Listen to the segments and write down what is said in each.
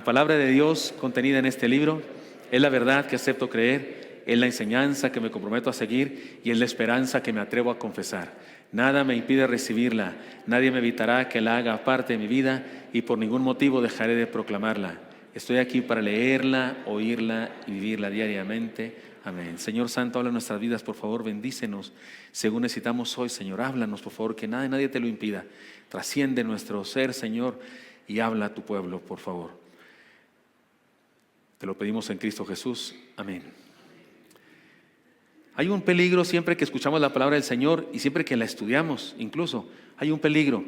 palabra de Dios contenida en este libro es la verdad que acepto creer, es la enseñanza que me comprometo a seguir y es la esperanza que me atrevo a confesar. Nada me impide recibirla, nadie me evitará que la haga parte de mi vida y por ningún motivo dejaré de proclamarla. Estoy aquí para leerla, oírla y vivirla diariamente. Amén. Señor Santo, habla en nuestras vidas, por favor, bendícenos según necesitamos hoy, Señor. Háblanos, por favor, que nadie te lo impida. Trasciende nuestro ser, Señor, y habla a tu pueblo, por favor. Te lo pedimos en Cristo Jesús. Amén. Hay un peligro siempre que escuchamos la palabra del Señor y siempre que la estudiamos, incluso, hay un peligro.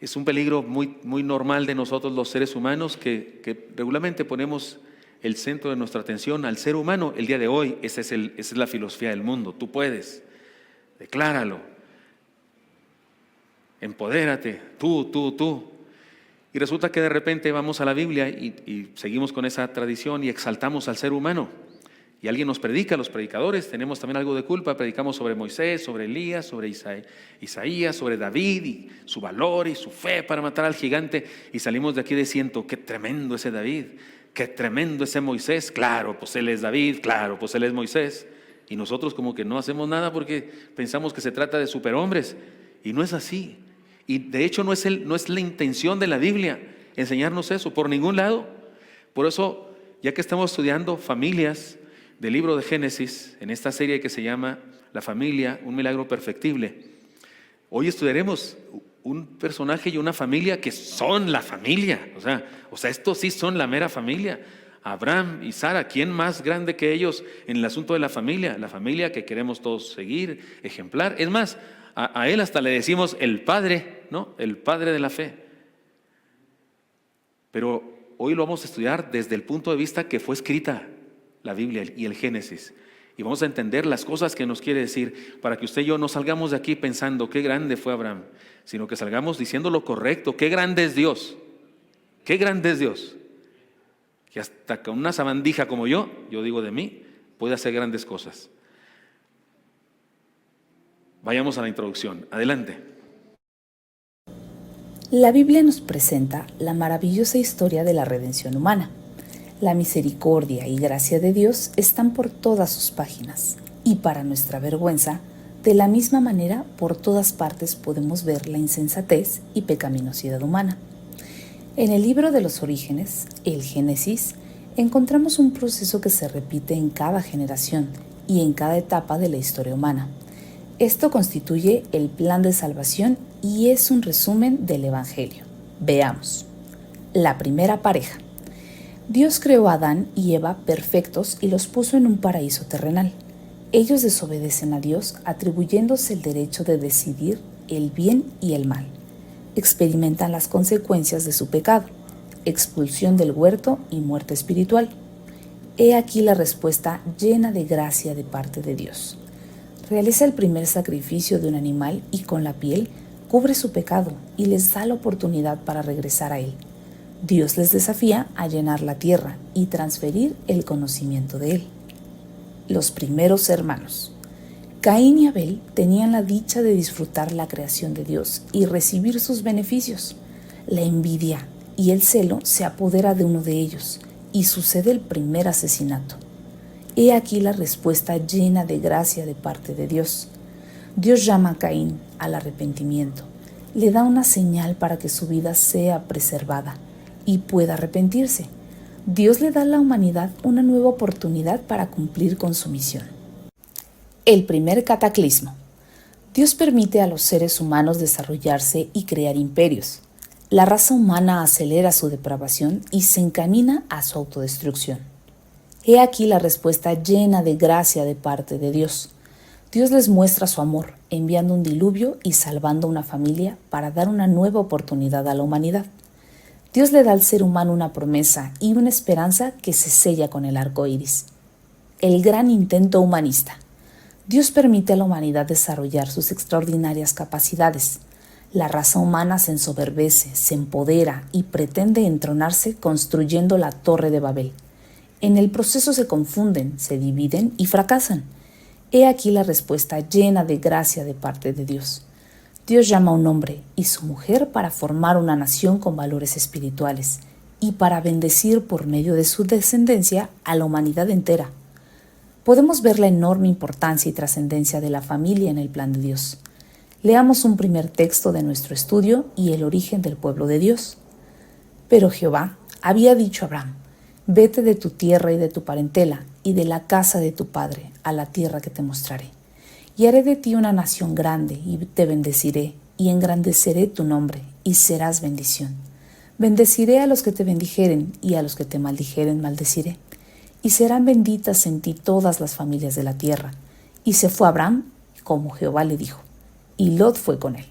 Es un peligro muy normal de nosotros los seres humanos que regularmente ponemos el centro de nuestra atención al ser humano. El día de hoy, esa es la filosofía del mundo. Tú puedes, decláralo, empodérate, tú. Y resulta que de repente vamos a la Biblia y seguimos con esa tradición y exaltamos al ser humano. Y alguien nos predica, los predicadores tenemos también algo de culpa, predicamos sobre Moisés, sobre Elías, sobre Isaías, sobre David y su valor y su fe para matar al gigante, y salimos de aquí diciendo, qué tremendo ese David, qué tremendo ese Moisés. Claro, pues él es David, claro, pues él es Moisés, y nosotros como que no hacemos nada porque pensamos que se trata de superhombres, y no es así. Y de hecho no es la intención de la Biblia enseñarnos eso por ningún lado. Por eso, ya que estamos estudiando familias del libro de Génesis, en esta serie que se llama La familia, un milagro perfectible, hoy estudiaremos un personaje y una familia que son la familia. O sea, estos sí son la mera familia. Abraham y Sara, ¿quién más grande que ellos en el asunto de la familia que queremos todos seguir, ejemplar? Es más, a él hasta le decimos el padre, ¿no? El padre de la fe. Pero hoy lo vamos a estudiar desde el punto de vista que fue escrita la Biblia y el Génesis, y vamos a entender las cosas que nos quiere decir, para que usted y yo no salgamos de aquí pensando qué grande fue Abraham, sino que salgamos diciendo lo correcto. Qué grande es Dios, qué grande es Dios, que hasta con una sabandija como yo digo de mí, puede hacer grandes cosas. Vayamos a la introducción, adelante. La Biblia nos presenta la maravillosa historia de la redención humana. La misericordia y gracia de Dios están por todas sus páginas, y para nuestra vergüenza, de la misma manera por todas partes podemos ver la insensatez y pecaminosidad humana. En el libro de los orígenes, el Génesis, encontramos un proceso que se repite en cada generación y en cada etapa de la historia humana. Esto constituye el plan de salvación y es un resumen del Evangelio. Veamos. La primera pareja. Dios creó a Adán y Eva perfectos y los puso en un paraíso terrenal. Ellos desobedecen a Dios, atribuyéndose el derecho de decidir el bien y el mal. Experimentan las consecuencias de su pecado, expulsión del huerto y muerte espiritual. He aquí la respuesta llena de gracia de parte de Dios. Realiza el primer sacrificio de un animal y con la piel cubre su pecado y les da la oportunidad para regresar a él. Dios les desafía a llenar la tierra y transferir el conocimiento de Él. Los primeros hermanos. Caín y Abel tenían la dicha de disfrutar la creación de Dios y recibir sus beneficios. La envidia y el celo se apodera de uno de ellos y sucede el primer asesinato. He aquí la respuesta llena de gracia de parte de Dios. Dios llama a Caín al arrepentimiento. Le da una señal para que su vida sea preservada y pueda arrepentirse. Dios le da a la humanidad una nueva oportunidad para cumplir con su misión. El primer cataclismo. Dios permite a los seres humanos desarrollarse y crear imperios. La raza humana acelera su depravación y se encamina a su autodestrucción. He aquí la respuesta llena de gracia de parte de Dios. Dios les muestra su amor, enviando un diluvio y salvando una familia para dar una nueva oportunidad a la humanidad. Dios le da al ser humano una promesa y una esperanza que se sella con el arco iris. El gran intento humanista. Dios permite a la humanidad desarrollar sus extraordinarias capacidades. La raza humana se ensoberbece, se empodera y pretende entronarse construyendo la Torre de Babel. En el proceso se confunden, se dividen y fracasan. He aquí la respuesta llena de gracia de parte de Dios. Dios llama a un hombre y su mujer para formar una nación con valores espirituales y para bendecir por medio de su descendencia a la humanidad entera. Podemos ver la enorme importancia y trascendencia de la familia en el plan de Dios. Leamos un primer texto de nuestro estudio y el origen del pueblo de Dios. Pero Jehová había dicho a Abraham: vete de tu tierra y de tu parentela y de la casa de tu padre a la tierra que te mostraré. Y haré de ti una nación grande y te bendeciré y engrandeceré tu nombre y serás bendición. Bendeciré a los que te bendijeren y a los que te maldijeren maldeciré. Y serán benditas en ti todas las familias de la tierra. Y se fue Abraham como Jehová le dijo, y Lot fue con él.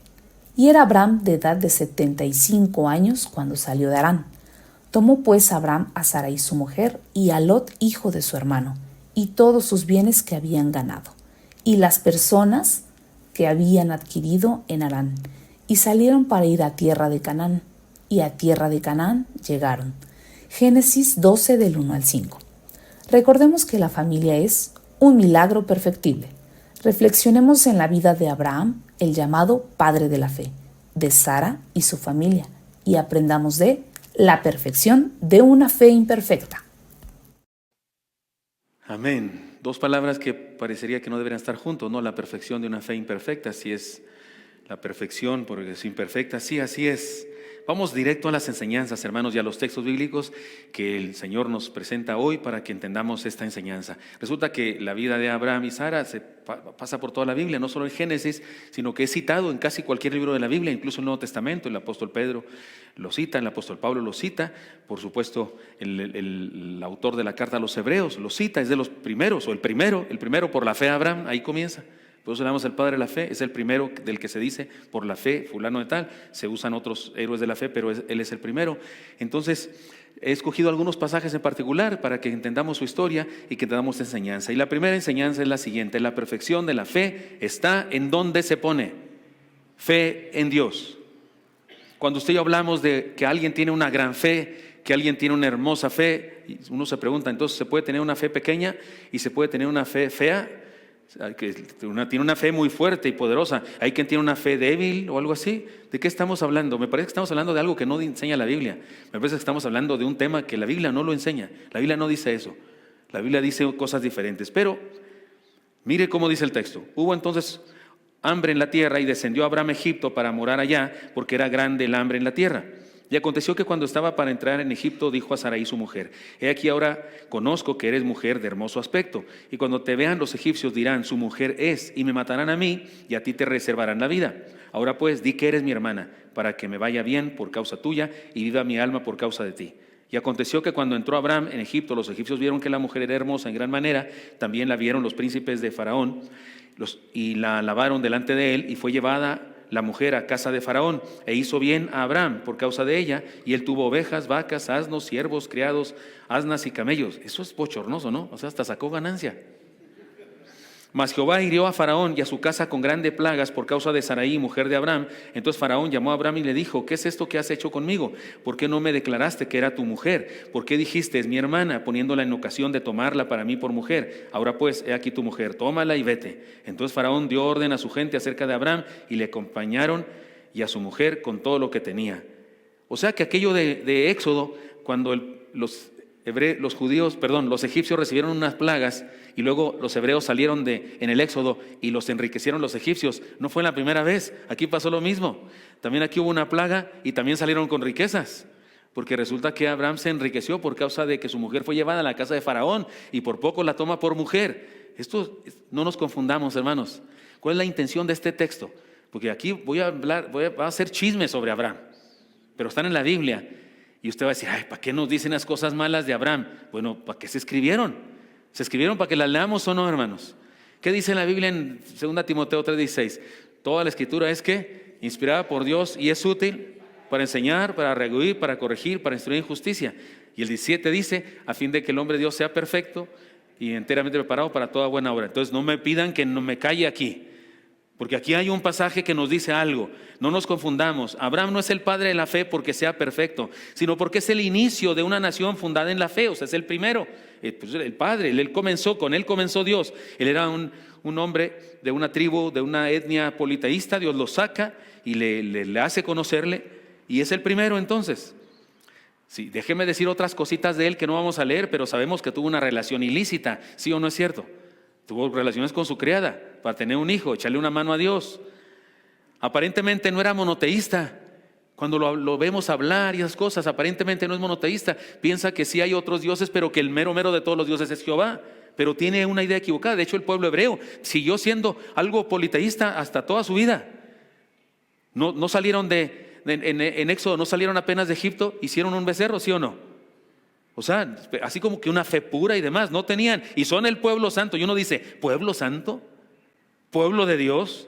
Y era Abraham de edad de 75 años cuando salió de Harán. Tomó pues Abraham a Sarai su mujer y a Lot hijo de su hermano, y todos sus bienes que habían ganado, y las personas que habían adquirido en Harán, y salieron para ir a tierra de Canaán, y a tierra de Canaán llegaron. Génesis 12 del 1 al 5. Recordemos que la familia es un milagro perfectible. Reflexionemos en la vida de Abraham, el llamado padre de la fe, de Sara y su familia, y aprendamos de la perfección de una fe imperfecta. Amén. Dos palabras que parecería que no deberían estar juntos, ¿no? La perfección de una fe imperfecta, si es la perfección porque es imperfecta, sí, así es. Vamos directo a las enseñanzas, hermanos, y a los textos bíblicos que el Señor nos presenta hoy para que entendamos esta enseñanza. Resulta que la vida de Abraham y Sara se pasa por toda la Biblia, no solo en Génesis, sino que es citado en casi cualquier libro de la Biblia, incluso el Nuevo Testamento. El apóstol Pedro lo cita, el apóstol Pablo lo cita, por supuesto el autor de la carta a los Hebreos lo cita, es de los primeros, o el primero por la fe de Abraham, ahí comienza. Por eso le damos el padre de la fe, es el primero del que se dice por la fe, fulano de tal. Se usan otros héroes de la fe, pero él es el primero. Entonces, he escogido algunos pasajes en particular para que entendamos su historia y que entendamos enseñanza. Y la primera enseñanza es la siguiente: la perfección de la fe está en donde se pone. Fe en Dios. Cuando usted y yo hablamos de que alguien tiene una gran fe, que alguien tiene una hermosa fe, uno se pregunta, entonces, ¿se puede tener una fe pequeña y se puede tener una fe fea? Tiene una fe muy fuerte y poderosa. Hay quien tiene una fe débil o algo así. ¿De qué estamos hablando? Me parece que estamos hablando de algo que no enseña la Biblia. Me parece que estamos hablando de un tema que la Biblia no lo enseña. La Biblia no dice eso. La Biblia dice cosas diferentes. Pero mire cómo dice el texto. Hubo entonces hambre en la tierra y descendió Abraham a Egipto para morar allá, porque era grande el hambre en la tierra. Y aconteció que cuando estaba para entrar en Egipto, dijo a Sarai su mujer: he aquí ahora conozco que eres mujer de hermoso aspecto, y cuando te vean los egipcios dirán, su mujer es, y me matarán a mí, y a ti te reservarán la vida. Ahora pues, di que eres mi hermana, para que me vaya bien por causa tuya, y viva mi alma por causa de ti. Y aconteció que cuando entró Abraham en Egipto, los egipcios vieron que la mujer era hermosa en gran manera, también la vieron los príncipes de Faraón, y la alabaron delante de él, y fue llevada la mujer a casa de Faraón, e hizo bien a Abraham por causa de ella, y él tuvo ovejas, vacas, asnos, siervos, criados, asnas y camellos. Eso es bochornoso, ¿no? O sea, hasta sacó ganancia. Mas Jehová hirió a Faraón y a su casa con grandes plagas por causa de Sarai, mujer de Abraham. Entonces Faraón llamó a Abraham y le dijo: ¿qué es esto que has hecho conmigo? ¿Por qué no me declaraste que era tu mujer? ¿Por qué dijiste, es mi hermana, poniéndola en ocasión de tomarla para mí por mujer? Ahora pues, he aquí tu mujer, tómala y vete. Entonces Faraón dio orden a su gente acerca de Abraham, y le acompañaron y a su mujer con todo lo que tenía. O sea que aquello de Éxodo, cuando los egipcios recibieron unas plagas, y luego los hebreos salieron en el Éxodo y los enriquecieron los egipcios, no fue la primera vez. Aquí pasó lo mismo. También aquí hubo una plaga y también salieron con riquezas, porque resulta que Abraham se enriqueció por causa de que su mujer fue llevada a la casa de Faraón, y por poco la toma por mujer. Esto no nos confundamos, hermanos. ¿Cuál es la intención de este texto? Porque aquí voy a hacer chismes sobre Abraham, pero están en la Biblia. Y usted va a decir: ay, ¿para qué nos dicen las cosas malas de Abraham? Bueno, ¿para qué se escribieron? ¿Se escribieron para que las leamos o no, hermanos? ¿Qué dice la Biblia en 2 Timoteo 3:16? Toda la escritura es que inspirada por Dios y es útil para enseñar, para redarguir, para corregir, para instruir en justicia. Y el 17 dice: a fin de que el hombre de Dios sea perfecto y enteramente preparado para toda buena obra. Entonces no me pidan que no me calle aquí, porque aquí hay un pasaje que nos dice algo. No nos confundamos. Abraham no es el padre de la fe porque sea perfecto, sino porque es el inicio de una nación fundada en la fe. O sea, es el primero, pues el padre. Con él comenzó Dios. Él era un hombre de una tribu, de una etnia politeísta. Dios lo saca y le hace conocerle, y es el primero entonces. Sí, déjeme decir otras cositas de él que no vamos a leer, pero sabemos que tuvo una relación ilícita, ¿sí o no es cierto? Tuvo relaciones con su criada para tener un hijo, echarle una mano a Dios. Aparentemente no era monoteísta. Cuando lo vemos hablar y esas cosas, aparentemente no es monoteísta. Piensa que sí hay otros dioses, pero que el mero de todos los dioses es Jehová. Pero tiene una idea equivocada. De hecho, el pueblo hebreo siguió siendo algo politeísta hasta toda su vida. No salieron en Éxodo, no salieron apenas de Egipto, hicieron un becerro, ¿sí o no? O sea, así como que una fe pura y demás, no tenían. Y son el pueblo santo. Y uno dice, ¿pueblo santo? ¿Pueblo de Dios?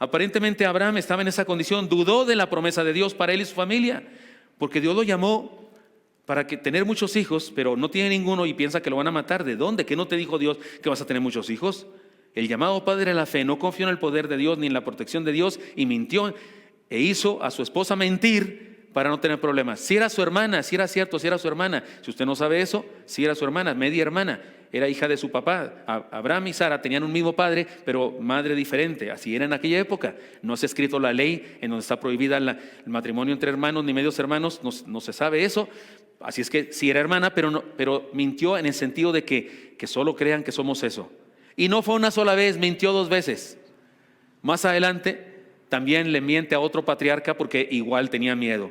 Aparentemente Abraham estaba en esa condición, dudó de la promesa de Dios para él y su familia, porque Dios lo llamó para tener muchos hijos, pero no tiene ninguno y piensa que lo van a matar. ¿De dónde? ¿Qué no te dijo Dios que vas a tener muchos hijos? El llamado padre de la fe no confió en el poder de Dios ni en la protección de Dios y mintió e hizo a su esposa mentir para no tener problemas. Si era su hermana, si era cierto, si era su hermana. Si usted no sabe eso, si era su hermana, media hermana. Era hija de su papá. Abraham y Sara tenían un mismo padre, pero madre diferente. Así era en aquella época. No se ha escrito la ley en donde está prohibida el matrimonio entre hermanos ni medios hermanos. No se sabe eso. Así es que sí era hermana, pero mintió en el sentido de que solo crean que somos eso. Y no fue una sola vez, mintió 2 veces. Más adelante también le miente a otro patriarca porque igual tenía miedo.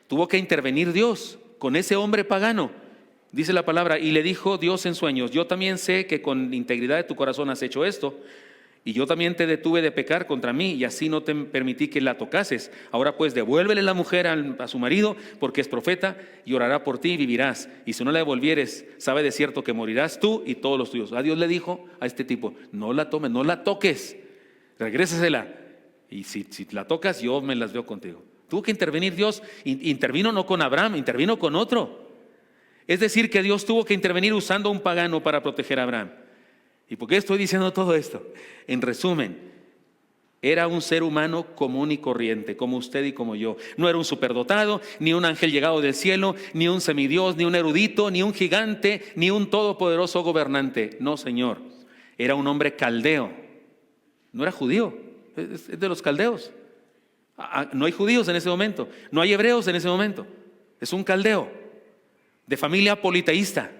Tuvo que intervenir Dios con ese hombre pagano. Dice la palabra, y le dijo Dios en sueños, yo también sé que con integridad de tu corazón has hecho esto, y yo también te detuve de pecar contra mí, y así no te permití que la tocases. Ahora pues devuélvele la mujer a su marido, porque es profeta, y orará por ti y vivirás. Y si no la devolvieres, sabe de cierto que morirás tú y todos los tuyos. A Dios le dijo a este tipo, no la tomes, no la toques, regrésasela. Y si la tocas, yo me las veo contigo. Tuvo que intervenir Dios, intervino no con Abraham, intervino con otro. Es decir, que Dios tuvo que intervenir usando a un pagano para proteger a Abraham. ¿Y por qué estoy diciendo todo esto? En resumen, era un ser humano común y corriente, como usted y como yo. No era un superdotado, ni un ángel llegado del cielo, ni un semidios, ni un erudito, ni un gigante, ni un todopoderoso gobernante. No, Señor. Era un hombre caldeo. No era judío, es de los caldeos. No hay judíos en ese momento, no hay hebreos en ese momento. Es un caldeo, de familia politeísta,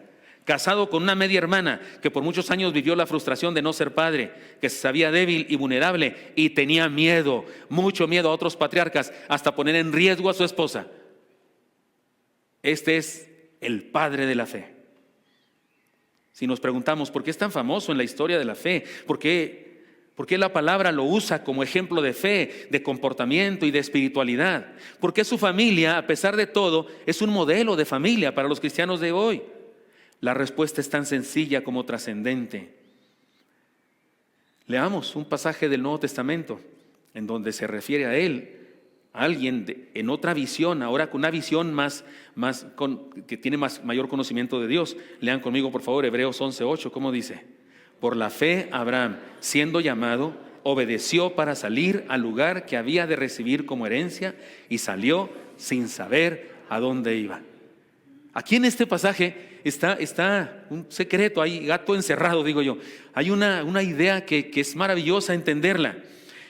casado con una media hermana que por muchos años vivió la frustración de no ser padre, que se sabía débil y vulnerable y tenía miedo, mucho miedo a otros patriarcas, hasta poner en riesgo a su esposa. Este es el padre de la fe. Si nos preguntamos por qué es tan famoso en la historia de la fe, por qué la palabra lo usa como ejemplo de fe, de comportamiento y de espiritualidad, por qué su familia, a pesar de todo, es un modelo de familia para los cristianos de hoy. La respuesta es tan sencilla como trascendente. Leamos un pasaje del Nuevo Testamento en donde se refiere a él, a alguien en otra visión, ahora con una visión que tiene mayor conocimiento de Dios. Lean conmigo por favor Hebreos 11:8, ¿cómo dice? Por la fe Abraham, siendo llamado, obedeció para salir al lugar que había de recibir como herencia y salió sin saber a dónde iba. Aquí en este pasaje está un secreto, hay gato encerrado, digo yo. Hay una idea que es maravillosa entenderla.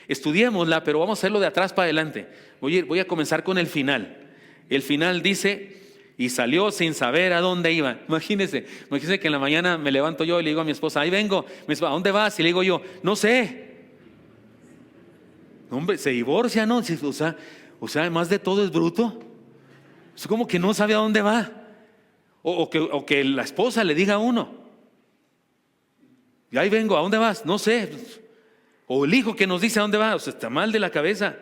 Estudiémosla, pero vamos a hacerlo de atrás para adelante. Voy a comenzar con el final. El final dice, y salió sin saber a dónde iba. Imagínense que en la mañana me levanto yo y le digo a mi esposa, ahí vengo. Me dice, ¿a dónde vas? Y le digo yo, no sé. Hombre, se divorcia, ¿no? O sea, además de todo es bruto. Es como que no sabe a dónde va. O que la esposa le diga a uno, y ahí vengo, ¿a dónde vas? No sé. O el hijo que nos dice a dónde va, o sea, está mal de la cabeza.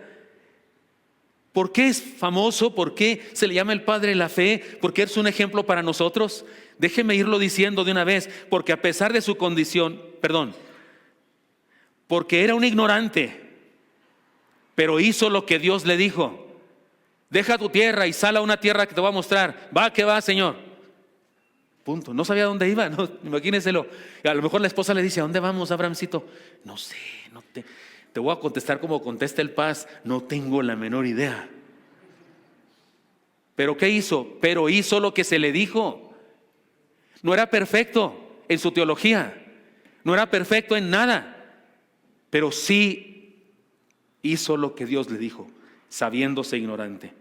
¿Por qué es famoso? ¿Por qué se le llama el padre de la fe? ¿Por qué es un ejemplo para nosotros? Déjeme irlo diciendo de una vez, porque a pesar de su condición, porque era un ignorante, pero hizo lo que Dios le dijo. Deja tu tierra y sal a una tierra que te voy a mostrar. Va que va, Señor. Punto. No sabía dónde iba, no, imagínenselo. A lo mejor la esposa le dice, ¿a dónde vamos, Abrahamcito? No sé, te voy a contestar como contesta el Paz, no tengo la menor idea. ¿Pero qué hizo? Pero hizo lo que se le dijo. No era perfecto en su teología, no era perfecto en nada, pero sí hizo lo que Dios le dijo, sabiéndose ignorante.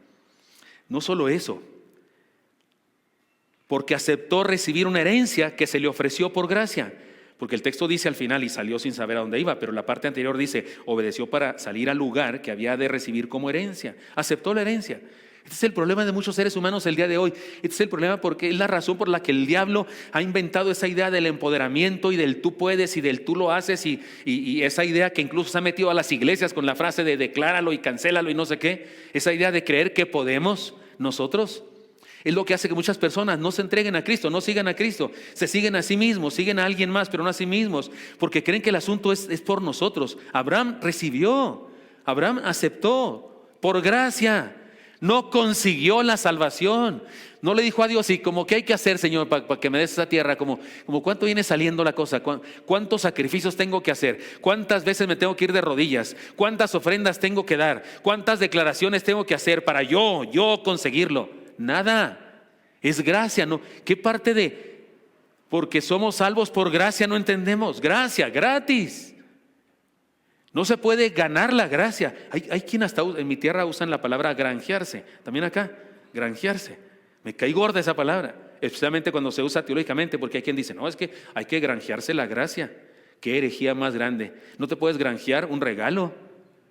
No solo eso, porque aceptó recibir una herencia que se le ofreció por gracia. Porque el texto dice al final, y salió sin saber a dónde iba, pero la parte anterior dice, obedeció para salir al lugar que había de recibir como herencia. Aceptó la herencia. Este es el problema de muchos seres humanos el día de hoy. Este es el problema porque es la razón por la que el diablo ha inventado esa idea del empoderamiento y del tú puedes y del tú lo haces y esa idea que incluso se ha metido a las iglesias con la frase de decláralo y cancélalo y no sé qué. Esa idea de creer que podemos nosotros. Es lo que hace que muchas personas no se entreguen a Cristo, no sigan a Cristo, se siguen a sí mismos, siguen a alguien más, pero no a sí mismos, porque creen que el asunto es por nosotros. Abraham recibió, Abraham aceptó por gracia, no consiguió la salvación. No le dijo a Dios, y como qué hay que hacer, Señor, para que me des esa tierra, como cuánto viene saliendo la cosa, cuántos sacrificios tengo que hacer, cuántas veces me tengo que ir de rodillas, cuántas ofrendas tengo que dar, cuántas declaraciones tengo que hacer para yo conseguirlo. Nada, es gracia, ¿no? ¿Qué parte de porque somos salvos por gracia no entendemos? Gracia, gratis. No se puede ganar la gracia. Hay quien hasta en mi tierra usan la palabra granjearse. También acá, granjearse. Me cae gorda esa palabra, especialmente cuando se usa teológicamente, porque hay quien dice, no, es que hay que granjearse la gracia. Qué herejía más grande. No te puedes granjear un regalo.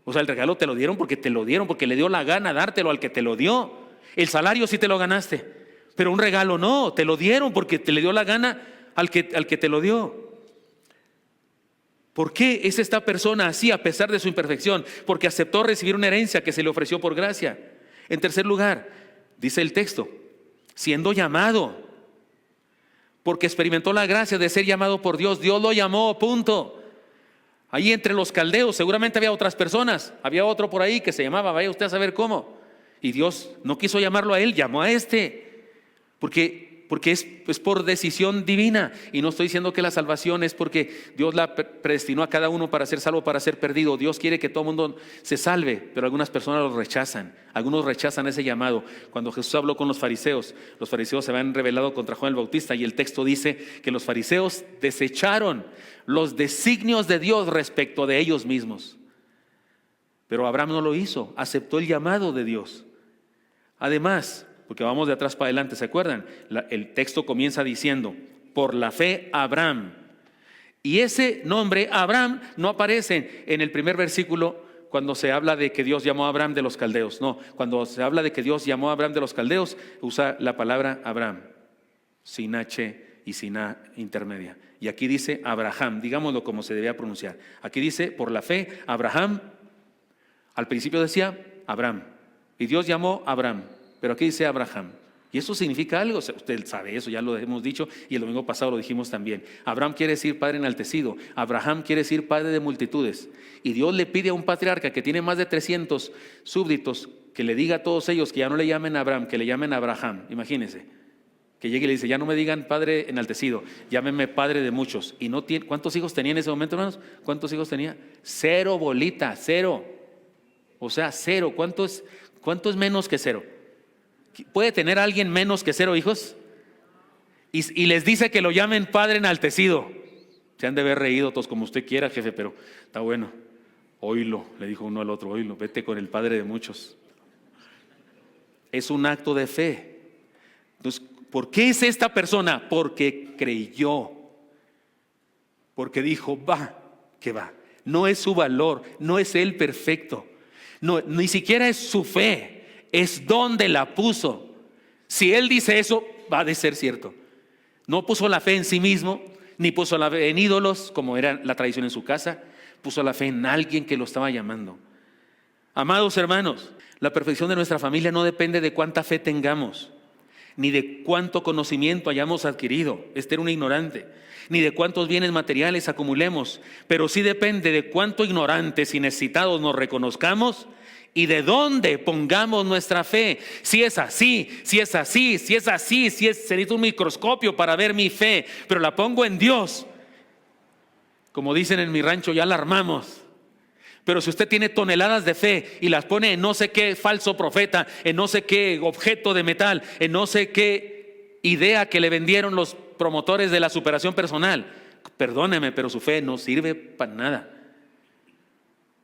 O sea, el regalo te lo dieron, porque le dio la gana dártelo al que te lo dio. El salario sí te lo ganaste, pero un regalo no, te lo dieron porque te le dio la gana al que te lo dio. ¿Por qué es esta persona así a pesar de su imperfección? Porque aceptó recibir una herencia que se le ofreció por gracia. En tercer lugar, dice el texto, siendo llamado, porque experimentó la gracia de ser llamado por Dios. Dios lo llamó, punto. Ahí entre los caldeos seguramente había otras personas, había otro por ahí que se llamaba, vaya usted a saber cómo. Y Dios no quiso llamarlo a él, llamó a este. Porque es por decisión divina. Y no estoy diciendo que la salvación es porque Dios la predestinó a cada uno para ser salvo, para ser perdido. Dios quiere que todo el mundo se salve, pero algunas personas lo rechazan. Algunos rechazan ese llamado. Cuando Jesús habló con los fariseos se habían rebelado contra Juan el Bautista. Y el texto dice que los fariseos desecharon los designios de Dios respecto de ellos mismos. Pero Abraham no lo hizo, aceptó el llamado de Dios. Además, porque vamos de atrás para adelante, ¿se acuerdan? El texto comienza diciendo, por la fe Abraham. Y ese nombre Abraham no aparece en el primer versículo cuando se habla de que Dios llamó a Abraham de los caldeos. No, cuando se habla de que Dios llamó a Abraham de los caldeos, usa la palabra Abraham, sin H y sin A intermedia. Y aquí dice Abraham, digámoslo como se debía pronunciar. Aquí dice, por la fe Abraham. Al principio decía Abraham. Y Dios llamó a Abraham, pero aquí dice Abraham. Y eso significa algo, usted sabe eso, ya lo hemos dicho y el domingo pasado lo dijimos también. Abraham quiere decir padre enaltecido, Abraham quiere decir padre de multitudes. Y Dios le pide a un patriarca que tiene más de 300 súbditos que le diga a todos ellos que ya no le llamen Abraham, que le llamen Abraham. Imagínense, que llegue y le dice, ya no me digan padre enaltecido, llámenme padre de muchos. Y no tiene, ¿cuántos hijos tenía en ese momento, hermanos? ¿Cuántos hijos tenía? 0 bolita, 0. O sea, 0. ¿Cuánto es menos que 0? ¿Puede tener alguien menos que 0 hijos? Y les dice que lo llamen padre enaltecido. Se han de haber reído todos como usted quiera, jefe, pero está bueno. Oílo, le dijo uno al otro, oílo, vete con el padre de muchos. Es un acto de fe. Entonces, ¿por qué es esta persona? Porque creyó. Porque dijo, que va. No es su valor, no es él perfecto. No, ni siquiera es su fe. Es donde la puso. Si él dice eso, va a ser cierto. No puso la fe en sí mismo, ni puso la fe en ídolos, como era la tradición en su casa. Puso la fe en alguien que lo estaba llamando. Amados hermanos, la perfección de nuestra familia no depende de cuánta fe tengamos, ni de cuánto conocimiento hayamos adquirido. Este era un ignorante. Ni de cuántos bienes materiales acumulemos, pero sí depende de cuánto ignorantes y necesitados nos reconozcamos y de dónde pongamos nuestra fe. Se necesita un microscopio para ver mi fe, pero la pongo en Dios. Como dicen en mi rancho, ya la armamos. Pero si usted tiene toneladas de fe y las pone en no sé qué falso profeta, en no sé qué objeto de metal, en no sé qué idea que le vendieron los promotores de la superación personal, perdóneme, pero su fe no sirve para nada.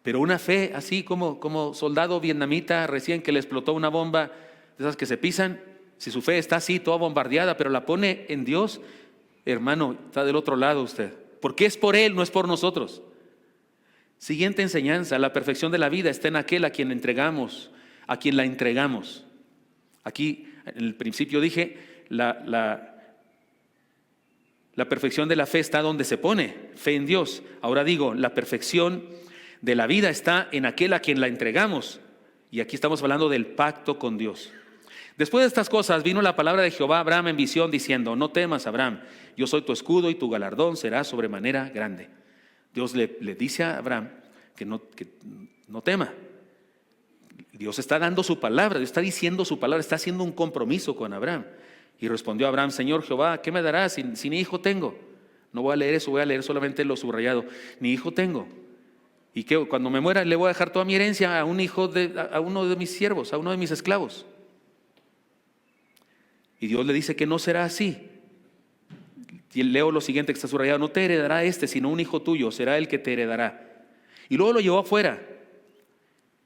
Pero una fe así como soldado vietnamita recién que le explotó una bomba de esas que se pisan Si su fe está así, toda bombardeada, pero la pone en Dios, hermano, está del otro lado usted. Porque es por Él, no es por nosotros. Siguiente enseñanza: la perfección de la vida está en aquel a quien entregamos, a quien la entregamos. Aquí, en el principio dije, la perfección de la fe está donde se pone, fe en Dios. Ahora digo, la perfección de la vida está en aquel a quien la entregamos. Y aquí estamos hablando del pacto con Dios. Después de estas cosas vino la palabra de Jehová a Abraham en visión diciendo: no temas, Abraham, yo soy tu escudo y tu galardón será sobremanera grande. Dios le dice a Abraham que no tema. Dios está dando su palabra, Dios está diciendo su palabra, está haciendo un compromiso con Abraham. Y respondió Abraham: Señor Jehová, ¿qué me darás si ni hijo tengo? No voy a leer eso, voy a leer solamente lo subrayado. Ni hijo tengo. Y que cuando me muera le voy a dejar toda mi herencia a un hijo a uno de mis siervos, a uno de mis esclavos. Y Dios le dice que no será así. Y leo lo siguiente que está subrayado: no te heredará sino un hijo tuyo, será el que te heredará. Y luego lo llevó afuera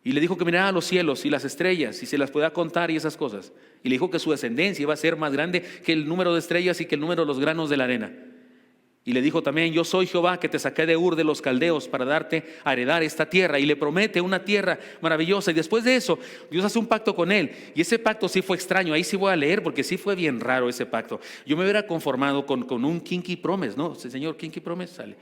y le dijo que mirara a los cielos y las estrellas y se las podía contar y esas cosas. Y le dijo que su descendencia iba a ser más grande que el número de estrellas y que el número de los granos de la arena. Y le dijo también: yo soy Jehová que te saqué de Ur de los Caldeos para darte a heredar esta tierra. Y le promete una tierra maravillosa. Y después de eso, Dios hace un pacto con él. Y ese pacto sí fue extraño. Ahí sí voy a leer porque sí fue bien raro ese pacto. Yo me hubiera conformado con un kinky promise, ¿no? Señor, kinky promise, sale.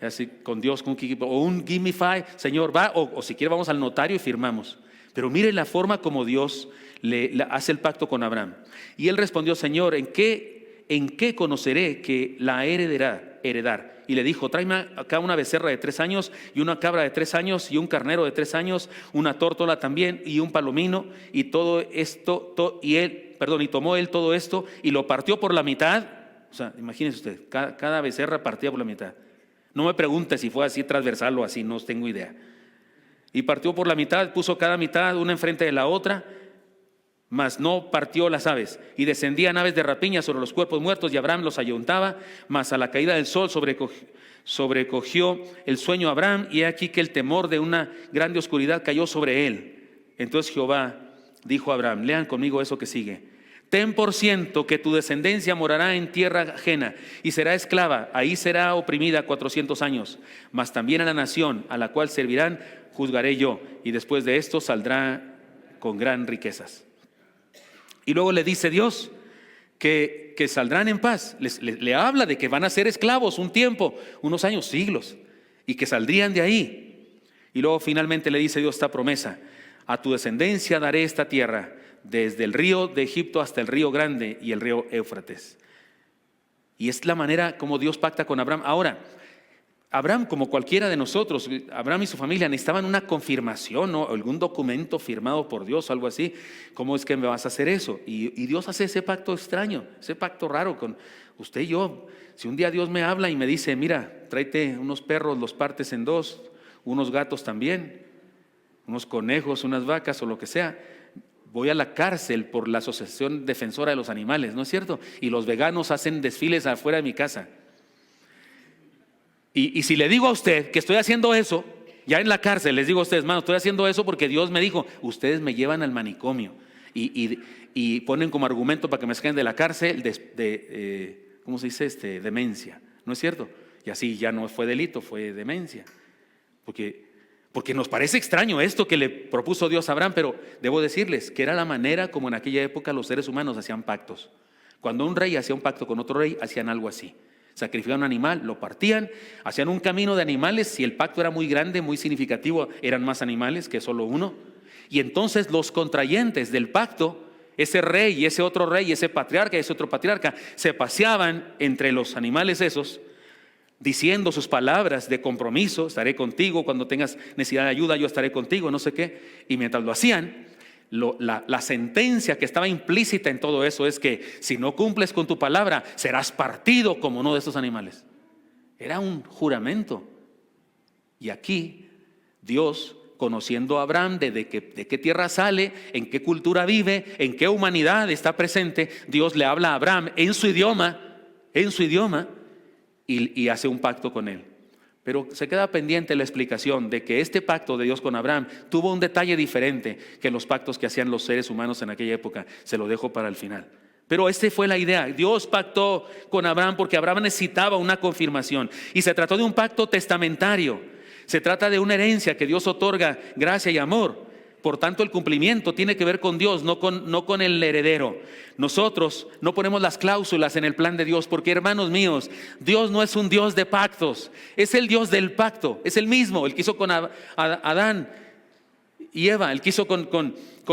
Así con Dios, con un kinky, o un give me five, Señor, va, o si quiere vamos al notario y firmamos. Pero mire la forma como Dios le hace el pacto con Abraham. Y él respondió: Señor, ¿en qué conoceré que la heredar? Y le dijo: tráeme acá una becerra de 3 años y una cabra de 3 años y un carnero de 3 años, una tórtola también y un palomino. Y todo esto, y tomó él todo esto y lo partió por la mitad. O sea, imagínese usted, cada becerra partida por la mitad. No me pregunte si fue así transversal o así, no tengo idea. Y partió por la mitad, puso cada mitad una enfrente de la otra, mas no partió las aves. Y descendían aves de rapiña sobre los cuerpos muertos y Abraham los ayuntaba. Mas a la caída del sol sobrecogió el sueño a Abraham, y he aquí que el temor de una grande oscuridad cayó sobre él. Entonces Jehová dijo a Abraham: lean conmigo eso que sigue: ten por ciento que tu descendencia morará en tierra ajena y será esclava, ahí será oprimida 400 años, mas también a la nación a la cual servirán juzgaré yo, y después de esto saldrá con gran riquezas. Y luego le dice Dios que saldrán en paz. Le habla de que van a ser esclavos un tiempo, unos años, siglos, y que saldrían de ahí. Y luego finalmente le dice Dios esta promesa: a tu descendencia daré esta tierra, desde el río de Egipto hasta el río grande y el río Éufrates. Y es la manera como Dios pacta con Abraham. Ahora, Abraham, como cualquiera de nosotros, Abraham y su familia necesitaban una confirmación, ¿no? Algún documento firmado por Dios o algo así. ¿Cómo es que me vas a hacer eso? Y Dios hace ese pacto extraño, ese pacto raro con usted y yo. Si un día Dios me habla y me dice: mira, tráete unos perros, los partes en 2, unos gatos también, unos conejos, unas vacas o lo que sea, voy a la cárcel por la Asociación Defensora de los Animales, ¿no es cierto? Y los veganos hacen desfiles afuera de mi casa. Y si le digo a usted que estoy haciendo eso, ya en la cárcel les digo a ustedes: hermano, estoy haciendo eso porque Dios me dijo, ustedes me llevan al manicomio. Y ponen como argumento para que me saquen de la cárcel ¿cómo se dice? Demencia, ¿no es cierto? Y así ya no fue delito, fue demencia. Porque nos parece extraño esto que le propuso Dios a Abraham, pero debo decirles que era la manera como en aquella época los seres humanos hacían pactos. Cuando un rey hacía un pacto con otro rey, hacían algo así: sacrificaban un animal, lo partían, hacían un camino de animales. Si el pacto era muy grande, muy significativo, eran más animales que solo uno. Y entonces los contrayentes del pacto, ese rey y ese otro rey, ese patriarca y ese otro patriarca, se paseaban entre los animales esos, diciendo sus palabras de compromiso: estaré contigo cuando tengas necesidad de ayuda, yo estaré contigo, no sé qué. Y mientras lo hacían, la sentencia que estaba implícita en todo eso es que si no cumples con tu palabra, serás partido como uno de estos animales. Era un juramento. Y aquí Dios, conociendo a Abraham de qué tierra sale, en qué cultura vive, en qué humanidad está presente, Dios le habla a Abraham en su idioma, y hace un pacto con él. Pero se queda pendiente la explicación de que este pacto de Dios con Abraham tuvo un detalle diferente que los pactos que hacían los seres humanos en aquella época. Se lo dejo para el final. Pero esta fue la idea. Dios pactó con Abraham porque Abraham necesitaba una confirmación. Y se trató de un pacto testamentario. Se trata de una herencia que Dios otorga, gracia y amor. Por tanto, el cumplimiento tiene que ver con Dios, no con el heredero. Nosotros no ponemos las cláusulas en el plan de Dios, porque, hermanos míos, Dios no es un Dios de pactos, es el Dios del pacto, es el mismo, el que hizo con Adán y Eva, el que hizo con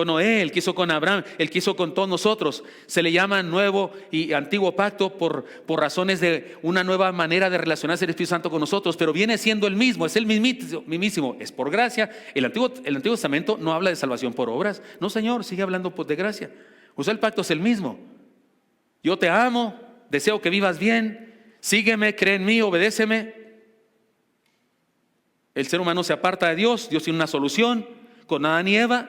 Noé, el que hizo con Abraham, el que hizo con todos nosotros. Se le llama nuevo y antiguo pacto por razones de una nueva manera de relacionarse el Espíritu Santo con nosotros, pero viene siendo el mismo, es el mismísimo, es por gracia. El Antiguo Testamento no habla de salvación por obras, no, Señor, sigue hablando de gracia. O sea, el pacto es el mismo. Yo te amo, deseo que vivas bien, sígueme, cree en mí, obedéceme. El ser humano se aparta de Dios, Dios tiene una solución. Con Adán y Eva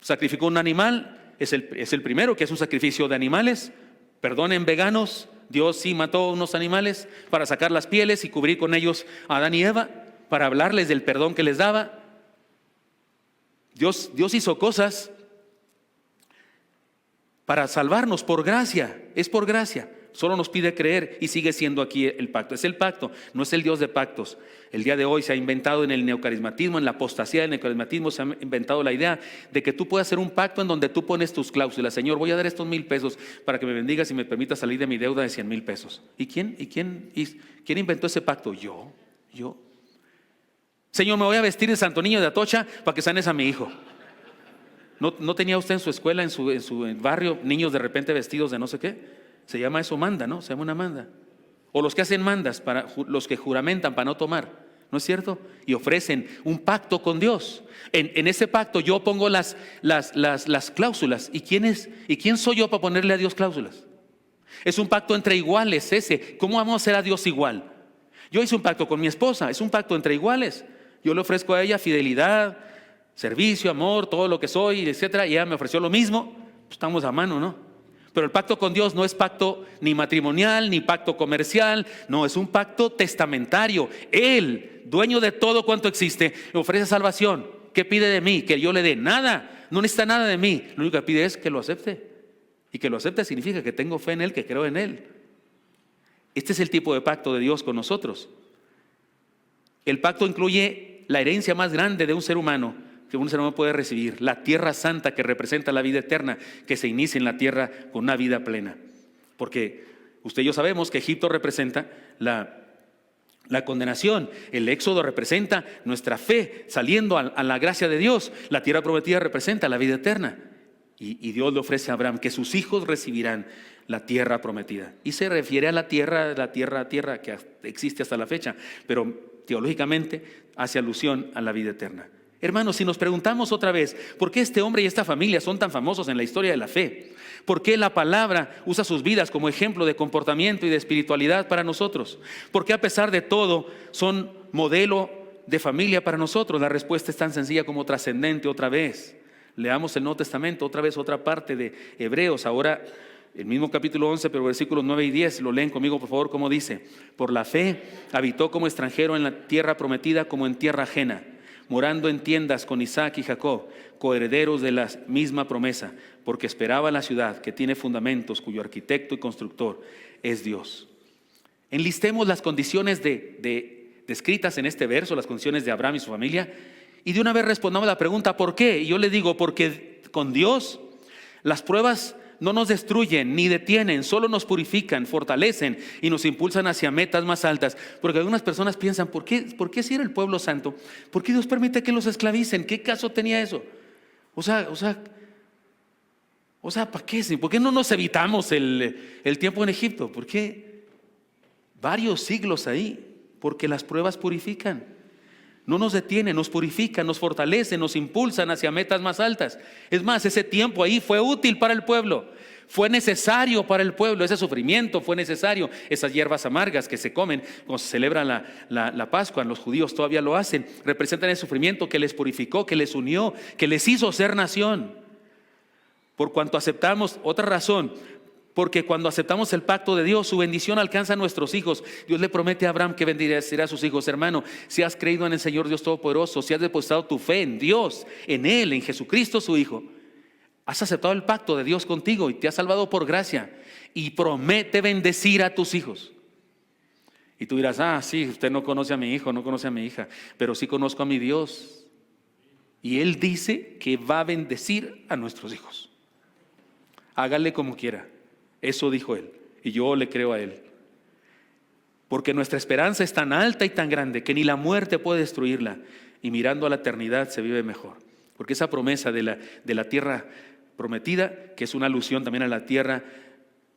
sacrificó un animal, es el primero que es un sacrificio de animales. Perdonen veganos, Dios sí mató unos animales para sacar las pieles y cubrir con ellos a Adán y Eva, para hablarles del perdón que les daba. Dios hizo cosas para salvarnos por gracia, es por gracia. Solo nos pide creer y sigue siendo aquí el pacto. Es el pacto, no es el Dios de pactos. El día de hoy se ha inventado en el neocarismatismo, en la apostasía del neocarismatismo, se ha inventado la idea de que tú puedes hacer un pacto en donde tú pones tus cláusulas. Señor, voy a dar estos 1,000 pesos para que me bendigas y me permita salir de mi deuda de 100,000 pesos. ¿Y quién inventó ese pacto? Yo. Señor, me voy a vestir de Santo Niño de Atocha para que sanes a mi hijo. ¿No tenía usted en su escuela, en su barrio, niños de repente vestidos de no sé qué? Se llama eso manda, ¿no? Se llama una manda. O los que hacen mandas, para los que juramentan para no tomar, ¿no es cierto? Y ofrecen un pacto con Dios. En ese pacto yo pongo las cláusulas. ¿Y quién soy yo para ponerle a Dios cláusulas? Es un pacto entre iguales ese. ¿Cómo vamos a hacer a Dios igual? Yo hice un pacto con mi esposa, es un pacto entre iguales. Yo le ofrezco a ella fidelidad, servicio, amor, todo lo que soy, etcétera, y ella me ofreció lo mismo. Pues estamos a mano, ¿no? Pero el pacto con Dios no es pacto ni matrimonial, ni pacto comercial, no, es un pacto testamentario. Él, dueño de todo cuanto existe, me ofrece salvación. ¿Qué pide de mí? Que yo le dé nada, no necesita nada de mí. Lo único que pide es que lo acepte. Y que lo acepte significa que tengo fe en Él, que creo en Él. Este es el tipo de pacto de Dios con nosotros. El pacto incluye la herencia más grande de un ser humano que un ser humano puede recibir, la tierra santa que representa la vida eterna, que se inicia en la tierra con una vida plena. Porque usted y yo sabemos que Egipto representa la condenación, el éxodo representa nuestra fe saliendo a la gracia de Dios, la tierra prometida representa la vida eterna. Y Dios le ofrece a Abraham que sus hijos recibirán la tierra prometida. Y se refiere a la tierra que existe hasta la fecha, pero teológicamente hace alusión a la vida eterna. Hermanos, si nos preguntamos otra vez, ¿por qué este hombre y esta familia son tan famosos en la historia de la fe? ¿Por qué la palabra usa sus vidas como ejemplo de comportamiento y de espiritualidad para nosotros? ¿Por qué a pesar de todo son modelo de familia para nosotros? La respuesta es tan sencilla como trascendente otra vez. Leamos el Nuevo Testamento, otra vez otra parte de Hebreos, ahora el mismo capítulo 11, pero versículos 9 y 10, lo leen conmigo por favor, como dice: por la fe habitó como extranjero en la tierra prometida como en tierra ajena, morando en tiendas con Isaac y Jacob, coherederos de la misma promesa, porque esperaba la ciudad que tiene fundamentos, cuyo arquitecto y constructor es Dios. Enlistemos las condiciones descritas en este verso, las condiciones de Abraham y su familia, y de una vez respondamos la pregunta ¿por qué? Y yo le digo, porque con Dios las pruebas no nos destruyen ni detienen, solo nos purifican, fortalecen y nos impulsan hacia metas más altas. Porque algunas personas piensan, ¿por qué si era el pueblo santo? ¿Por qué Dios permite que los esclavicen? ¿Qué caso tenía eso? O sea, ¿para qué? ¿Por qué no nos evitamos el tiempo en Egipto? ¿Por qué varios siglos ahí? Porque las pruebas purifican. No nos detienen, nos purifican, nos fortalecen, nos impulsan hacia metas más altas. Es más, ese tiempo ahí fue útil para el pueblo, fue necesario para el pueblo, ese sufrimiento fue necesario. Esas hierbas amargas que se comen cuando se celebra la Pascua, los judíos todavía lo hacen, representan el sufrimiento que les purificó, que les unió, que les hizo ser nación. Por cuanto aceptamos, otra razón, Porque cuando aceptamos el pacto de Dios, su bendición alcanza a nuestros hijos. Dios le promete a Abraham que bendecirá a sus hijos. Hermano, si has creído en el Señor Dios Todopoderoso, si has depositado tu fe en Dios, en Él, en Jesucristo su Hijo, has aceptado el pacto de Dios contigo y te has salvado por gracia. Y promete bendecir a tus hijos. Y tú dirás, sí, usted no conoce a mi hijo, no conoce a mi hija, pero sí conozco a mi Dios. Y Él dice que va a bendecir a nuestros hijos. Hágale como quiera. Eso dijo Él, y yo le creo a Él. Porque nuestra esperanza es tan alta y tan grande que ni la muerte puede destruirla. Y mirando a la eternidad se vive mejor. Porque esa promesa de la tierra prometida, que es una alusión también a la tierra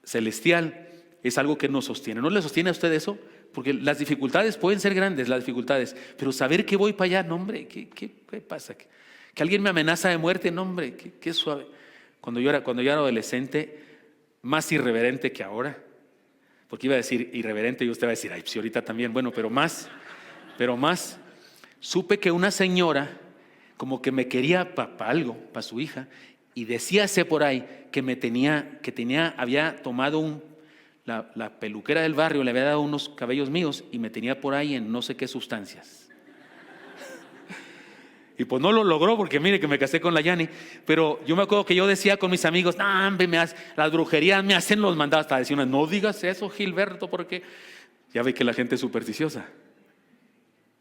celestial, es algo que nos sostiene. ¿No le sostiene a usted eso? Porque las dificultades pueden ser grandes, las dificultades, pero saber que voy para allá, no hombre, ¿qué pasa? Que alguien me amenaza de muerte, no hombre, qué suave. Cuando yo era adolescente, más irreverente que ahora, porque iba a decir irreverente y usted va a decir, pues ahorita también, bueno, pero más, supe que una señora como que me quería para algo, para su hija, y decíase por ahí que había tomado la peluquera del barrio, le había dado unos cabellos míos y me tenía por ahí en no sé qué sustancias. Y pues no lo logró porque mire que me casé con la Yani. Pero yo me acuerdo que yo decía con mis amigos, no hombre, las brujerías me hacen los mandados. Hasta decía una, no digas eso, Gilberto, porque ya ve que la gente es supersticiosa.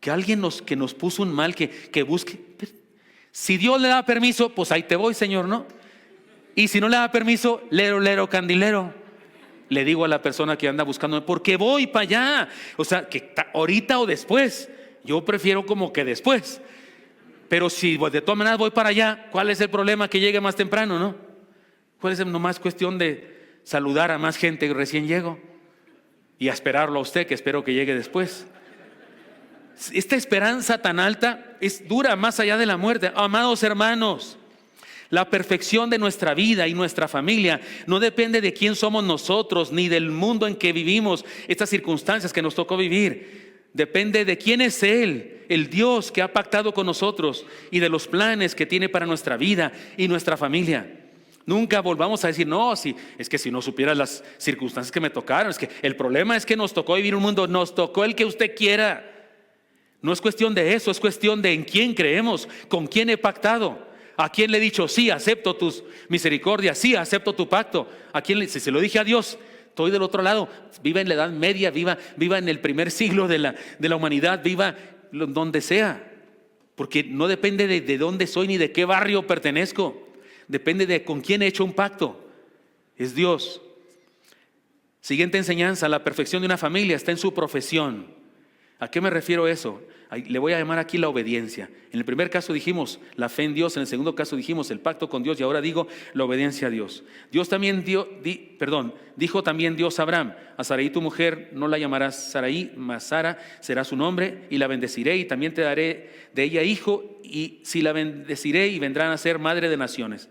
Que alguien que nos puso un mal, que busque. Si Dios le da permiso, pues ahí te voy, Señor, ¿no? Y si no le da permiso, lero, candilero. Le digo a la persona que anda buscando, porque voy para allá. O sea, que ahorita o después. Yo prefiero como que después. Pero si de todas maneras voy para allá, ¿cuál es el problema que llegue más temprano, no? ¿Cuál es nomás cuestión de saludar a más gente que recién llego? Y a esperarlo a usted, que espero que llegue después. Esta esperanza tan alta dura más allá de la muerte. Amados hermanos, la perfección de nuestra vida y nuestra familia no depende de quién somos nosotros, ni del mundo en que vivimos, estas circunstancias que nos tocó vivir. Depende de quién es Él, el Dios que ha pactado con nosotros y de los planes que tiene para nuestra vida y nuestra familia. Nunca volvamos a decir, no, es que si no supieras las circunstancias que me tocaron, es que el problema es que nos tocó vivir un mundo, nos tocó el que usted quiera. No es cuestión de eso, es cuestión de en quién creemos, con quién he pactado. ¿A quién le he dicho, sí, acepto tus misericordias, sí, acepto tu pacto? ¿A quién si se lo dije a Dios? Estoy del otro lado, viva en la Edad Media, viva en el primer siglo de la humanidad, viva donde sea. Porque no depende de dónde soy ni de qué barrio pertenezco. Depende de con quién he hecho un pacto. Es Dios. Siguiente enseñanza, la perfección de una familia está en su profesión. ¿A qué me refiero eso? Le voy a llamar aquí la obediencia. En el primer caso dijimos la fe en Dios, en el segundo caso dijimos el pacto con Dios y ahora digo la obediencia a Dios. Dios también dijo también Dios a Abraham, a Sarai tu mujer no la llamarás Sarai, mas Sara será su nombre y la bendeciré y también te daré de ella hijo y si la bendeciré y vendrán a ser madre de naciones.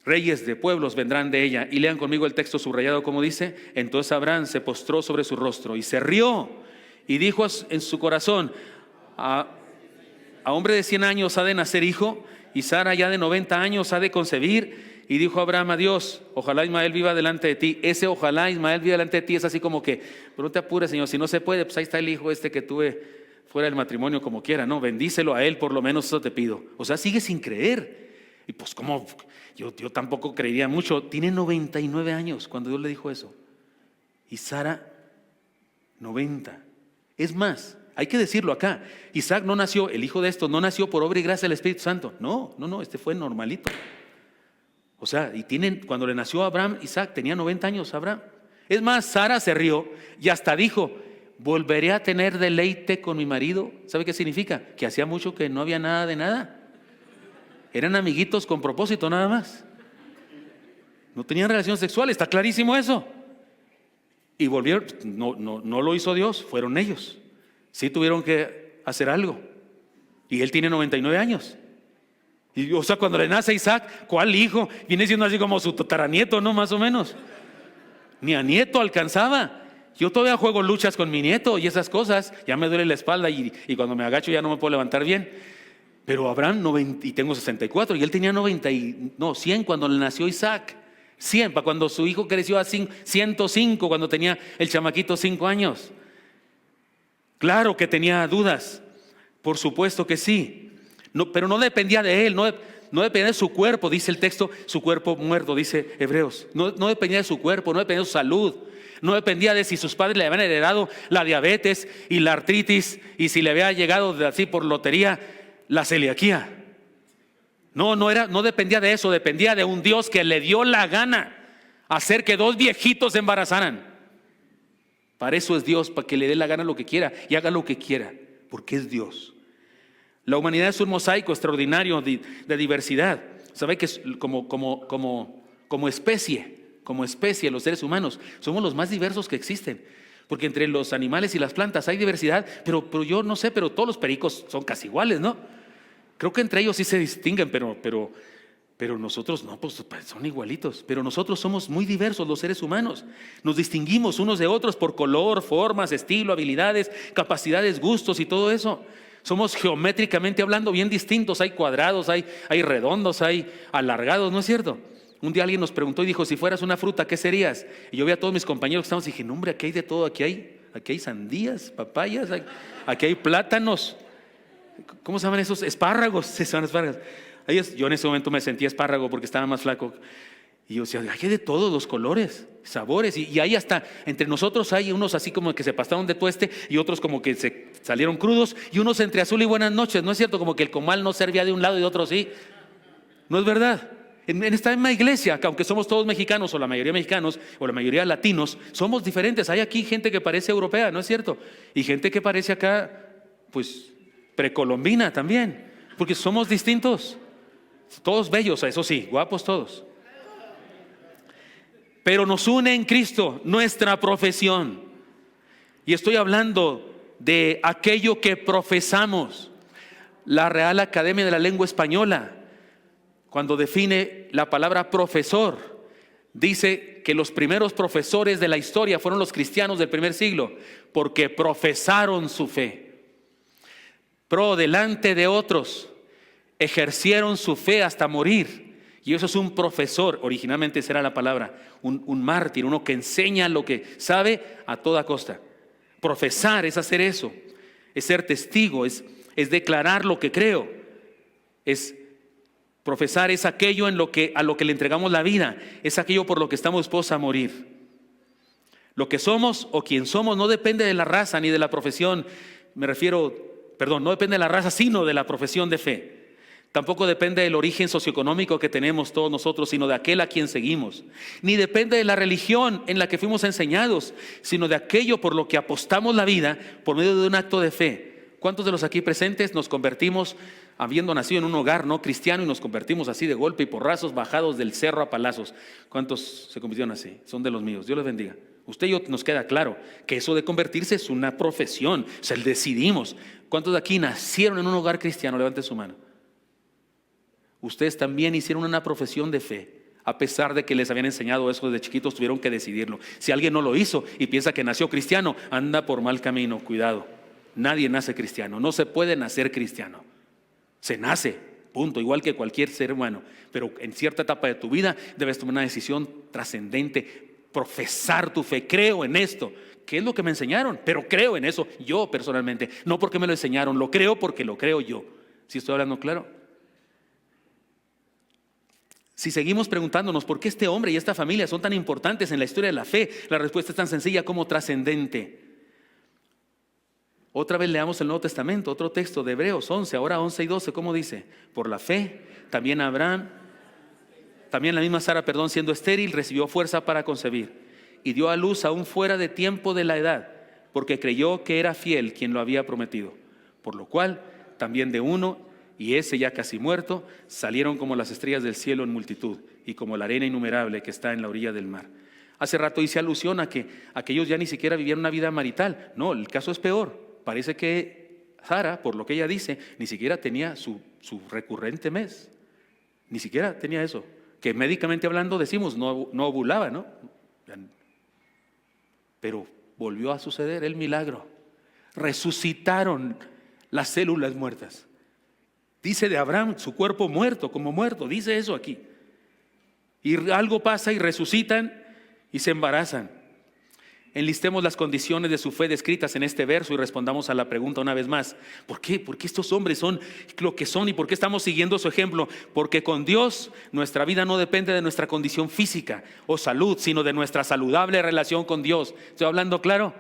Reyes de pueblos vendrán de ella. Y lean conmigo el texto subrayado como dice, entonces Abraham se postró sobre su rostro y se rió. Y dijo en su corazón, a hombre de 100 años ha de nacer hijo, y Sara ya de 90 años ha de concebir. Y dijo Abraham a Dios, ojalá Ismael viva delante de ti. Ese ojalá Ismael viva delante de ti es así como que, pero no te apures, Señor, si no se puede, pues ahí está el hijo que tuve fuera del matrimonio como quiera, no, bendícelo a él, por lo menos eso te pido. O sea, sigue sin creer. Y pues como yo tampoco creería mucho. Tiene 99 años cuando Dios le dijo eso. Y Sara, 90. Es más, hay que decirlo acá, Isaac no nació, el hijo de esto no nació por obra y gracia del Espíritu Santo. No, este fue normalito. O sea, cuando le nació a Abraham, Isaac tenía 90 años, Abraham. Es más, Sara se rió y hasta dijo, volveré a tener deleite con mi marido. ¿Sabe qué significa? Que hacía mucho que no había nada de nada. Eran amiguitos con propósito nada más. No tenían relaciones sexuales, está clarísimo eso. Y volvieron, no lo hizo Dios, fueron ellos. Sí tuvieron que hacer algo. Y él tiene 99 años. Y, o sea, cuando le nace Isaac, ¿cuál hijo? Viene siendo así como su tataranieto, ¿no? Más o menos. Ni a nieto alcanzaba. Yo todavía juego luchas con mi nieto y esas cosas. Ya me duele la espalda y cuando me agacho ya no me puedo levantar bien. Pero Abraham, y tengo 64, y él tenía 100 cuando le nació Isaac. 100, para cuando su hijo creció a 105, cuando tenía el chamaquito 5 años. Claro que tenía dudas, por supuesto que sí. No, pero no dependía de él, no dependía de su cuerpo, dice el texto, su cuerpo muerto, dice Hebreos. No dependía de su cuerpo, no dependía de su salud, no dependía de si sus padres le habían heredado la diabetes y la artritis y si le había llegado así por lotería la celiaquía. No dependía de eso, dependía de un Dios que le dio la gana hacer que 2 viejitos se embarazaran. Para eso es Dios, para que le dé la gana lo que quiera y haga lo que quiera, porque es Dios. La humanidad es un mosaico extraordinario de diversidad. ¿Sabe que como especie, los seres humanos somos los más diversos que existen? Porque entre los animales y las plantas hay diversidad, pero yo no sé, pero todos los pericos son casi iguales, ¿no? Creo que entre ellos sí se distinguen, pero nosotros no, pues son igualitos. Pero nosotros somos muy diversos, los seres humanos. Nos distinguimos unos de otros por color, formas, estilo, habilidades, capacidades, gustos y todo eso. Somos geométricamente hablando bien distintos. Hay cuadrados, hay redondos, hay alargados, ¿no es cierto? Un día alguien nos preguntó y dijo, si fueras una fruta, ¿qué serías? Y yo vi a todos mis compañeros que estábamos y dije, no hombre, aquí hay de todo, aquí hay sandías, papayas, aquí hay plátanos. ¿Cómo se llaman esos? Espárragos, se llaman espárragos. Yo en ese momento me sentía espárrago porque estaba más flaco. Y yo decía, hay de todos los colores, sabores. Y hay hasta, entre nosotros hay unos así como que se pasaron de tueste y otros como que se salieron crudos. Y unos entre azul y buenas noches, ¿no es cierto? Como que el comal no servía de un lado y de otro sí. ¿No es verdad? En esta misma iglesia, que aunque somos todos mexicanos o la mayoría mexicanos o la mayoría latinos, somos diferentes. Hay aquí gente que parece europea, ¿no es cierto? Y gente que parece acá, pues, precolombina también. Porque somos distintos. Todos bellos, eso sí, guapos todos. Pero nos une en Cristo nuestra profesión. Y estoy hablando de aquello que profesamos. La Real Academia de la Lengua Española, cuando define la palabra profesor, dice que los primeros profesores de la historia fueron los cristianos del primer siglo, porque profesaron su fe. Delante de otros, ejercieron su fe hasta morir. Y eso es un profesor, originalmente esa era la palabra, un mártir, uno que enseña lo que sabe a toda costa. Profesar es hacer eso, es ser testigo, es declarar lo que creo, es profesar, es aquello a lo que le entregamos la vida, es aquello por lo que estamos dispuestos a morir. Lo que somos o quien somos no depende de la raza ni de la profesión, no depende de la raza sino de la profesión de fe. Tampoco depende del origen socioeconómico que tenemos todos nosotros, sino de aquel a quien seguimos. Ni depende de la religión en la que fuimos enseñados, sino de aquello por lo que apostamos la vida por medio de un acto de fe. ¿Cuántos de los aquí presentes nos convertimos habiendo nacido en un hogar no cristiano y nos convertimos así de golpe y porrazos bajados del cerro a palazos? ¿Cuántos se convirtieron así? Son de los míos. Dios les bendiga. Usted y yo nos queda claro que eso de convertirse es una profesión. O sea, decidimos. ¿Cuántos de aquí nacieron en un hogar cristiano? Levante su mano. Ustedes también hicieron una profesión de fe. A pesar de que les habían enseñado eso desde chiquitos, tuvieron que decidirlo. Si alguien no lo hizo y piensa que nació cristiano, anda por mal camino, cuidado. Nadie nace cristiano, no se puede nacer cristiano. Se nace, punto, igual que cualquier ser humano. Pero en cierta etapa de tu vida debes tomar una decisión trascendente, profesar tu fe. Creo en esto. ¿Qué es lo que me enseñaron? Pero creo en eso yo personalmente. No porque me lo enseñaron, lo creo porque lo creo yo. ¿Sí estoy hablando claro? Si seguimos preguntándonos por qué este hombre y esta familia son tan importantes en la historia de la fe, la respuesta es tan sencilla como trascendente. Otra vez leamos el Nuevo Testamento, otro texto de Hebreos 11, ahora 11 y 12, ¿cómo dice? Por la fe, también la misma Sara, siendo estéril, recibió fuerza para concebir y dio a luz aún fuera de tiempo de la edad, porque creyó que era fiel quien lo había prometido. Por lo cual, también de uno, y ese ya casi muerto, salieron como las estrellas del cielo en multitud y como la arena innumerable que está en la orilla del mar. Hace rato hice alusión a que ellos ya ni siquiera vivían una vida marital. No, el caso es peor. Parece que Sara, por lo que ella dice, ni siquiera tenía su recurrente mes. Ni siquiera tenía eso. Que médicamente hablando decimos, no ovulaba, ¿no? Pero volvió a suceder el milagro. Resucitaron las células muertas. Dice de Abraham, su cuerpo muerto, como muerto, dice eso aquí. Y algo pasa y resucitan y se embarazan. Enlistemos las condiciones de su fe descritas en este verso y respondamos a la pregunta una vez más. ¿Por qué? ¿Por qué estos hombres son lo que son y por qué estamos siguiendo su ejemplo? Porque con Dios nuestra vida no depende de nuestra condición física o salud, sino de nuestra saludable relación con Dios. ¿Estoy hablando claro?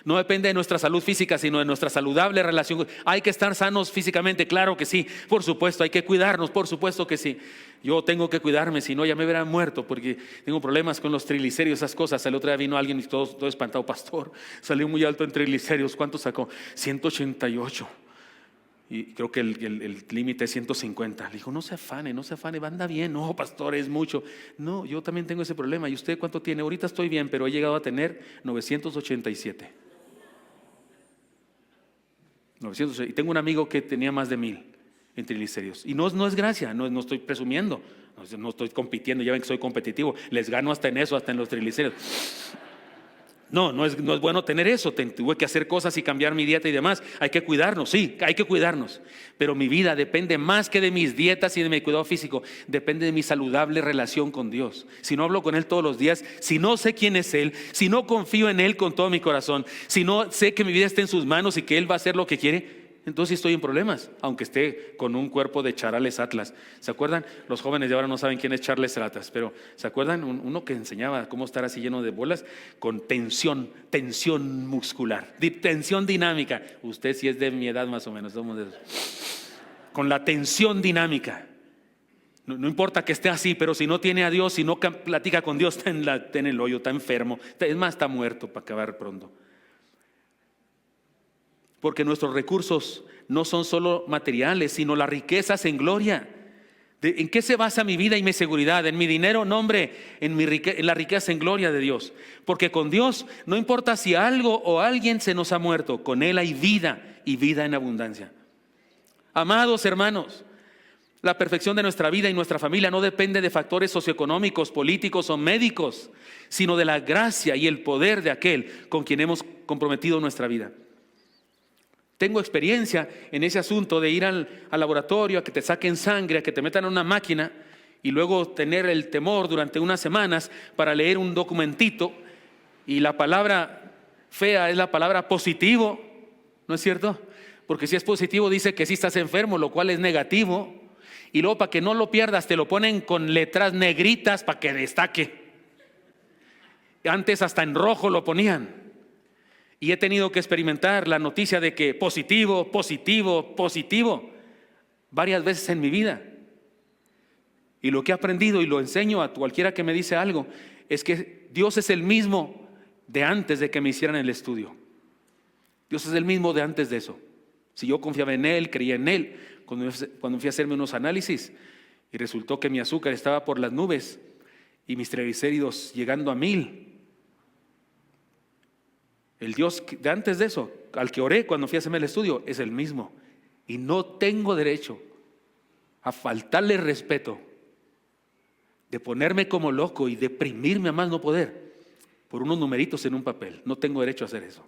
No depende de nuestra salud física, sino de nuestra saludable relación. ¿Hay que estar sanos físicamente? Claro que sí, por supuesto. Hay que cuidarnos, por supuesto que sí. Yo tengo que cuidarme, si no ya me hubiera muerto, porque tengo problemas con los triglicéridos, esas cosas. El otro día vino alguien y todo espantado: pastor, salió muy alto en triglicéridos. ¿Cuánto sacó? 188. Y creo que el límite es 150. Le dijo: no se afane, anda bien. No, pastor, es mucho. No, yo también tengo ese problema. ¿Y usted cuánto tiene? Ahorita estoy bien, pero he llegado a tener 987. Y tengo un amigo que tenía más de 1000 en triglicéridos. Y no es gracia, no estoy presumiendo, no estoy compitiendo. Ya ven que soy competitivo, les gano hasta en eso, hasta en los triglicéridos. No es bueno tener eso. Tuve que hacer cosas y cambiar mi dieta y demás. Hay que cuidarnos, sí, hay que cuidarnos. Pero mi vida depende más que de mis dietas y de mi cuidado físico. Depende de mi saludable relación con Dios. Si no hablo con Él todos los días, si no sé quién es Él, si no confío en Él con todo mi corazón, si no sé que mi vida está en sus manos y que Él va a hacer lo que quiere, entonces estoy en problemas, aunque esté con un cuerpo de Charles Atlas. ¿Se acuerdan? Los jóvenes de ahora no saben quién es Charles Atlas, pero ¿se acuerdan? Uno que enseñaba cómo estar así lleno de bolas con tensión muscular, tensión dinámica. Usted sí es de mi edad más o menos, somos de eso. Con la tensión dinámica. No importa que esté así, pero si no tiene a Dios, si no platica con Dios, está en el hoyo, está enfermo. Es más, está muerto para acabar pronto. Porque nuestros recursos no son solo materiales, sino las riquezas en gloria. ¿En qué se basa mi vida y mi seguridad? ¿En mi dinero? No, hombre, en la riqueza en gloria de Dios. Porque con Dios no importa si algo o alguien se nos ha muerto, con Él hay vida y vida en abundancia. Amados hermanos, la perfección de nuestra vida y nuestra familia no depende de factores socioeconómicos, políticos o médicos, sino de la gracia y el poder de aquel con quien hemos comprometido nuestra vida. Tengo experiencia en ese asunto de ir al laboratorio, a que te saquen sangre, a que te metan en una máquina y luego tener el temor durante unas semanas para leer un documentito, y la palabra fea es la palabra positivo, ¿no es cierto? Porque si es positivo dice que sí estás enfermo, lo cual es negativo, y luego para que no lo pierdas te lo ponen con letras negritas para que destaque. Antes hasta en rojo lo ponían. Y he tenido que experimentar la noticia de que positivo varias veces en mi vida. Y lo que he aprendido y lo enseño a cualquiera que me dice algo es que Dios es el mismo de antes de que me hicieran el estudio. Dios es el mismo de antes de eso. Si yo confiaba en Él, creía en Él, cuando fui a hacerme unos análisis y resultó que mi azúcar estaba por las nubes y mis triglicéridos llegando a 1000. El Dios de antes de eso, al que oré cuando fui a hacerme el estudio, es el mismo. Y no tengo derecho a faltarle respeto, de ponerme como loco y deprimirme a más no poder por unos numeritos en un papel. No tengo derecho a hacer eso.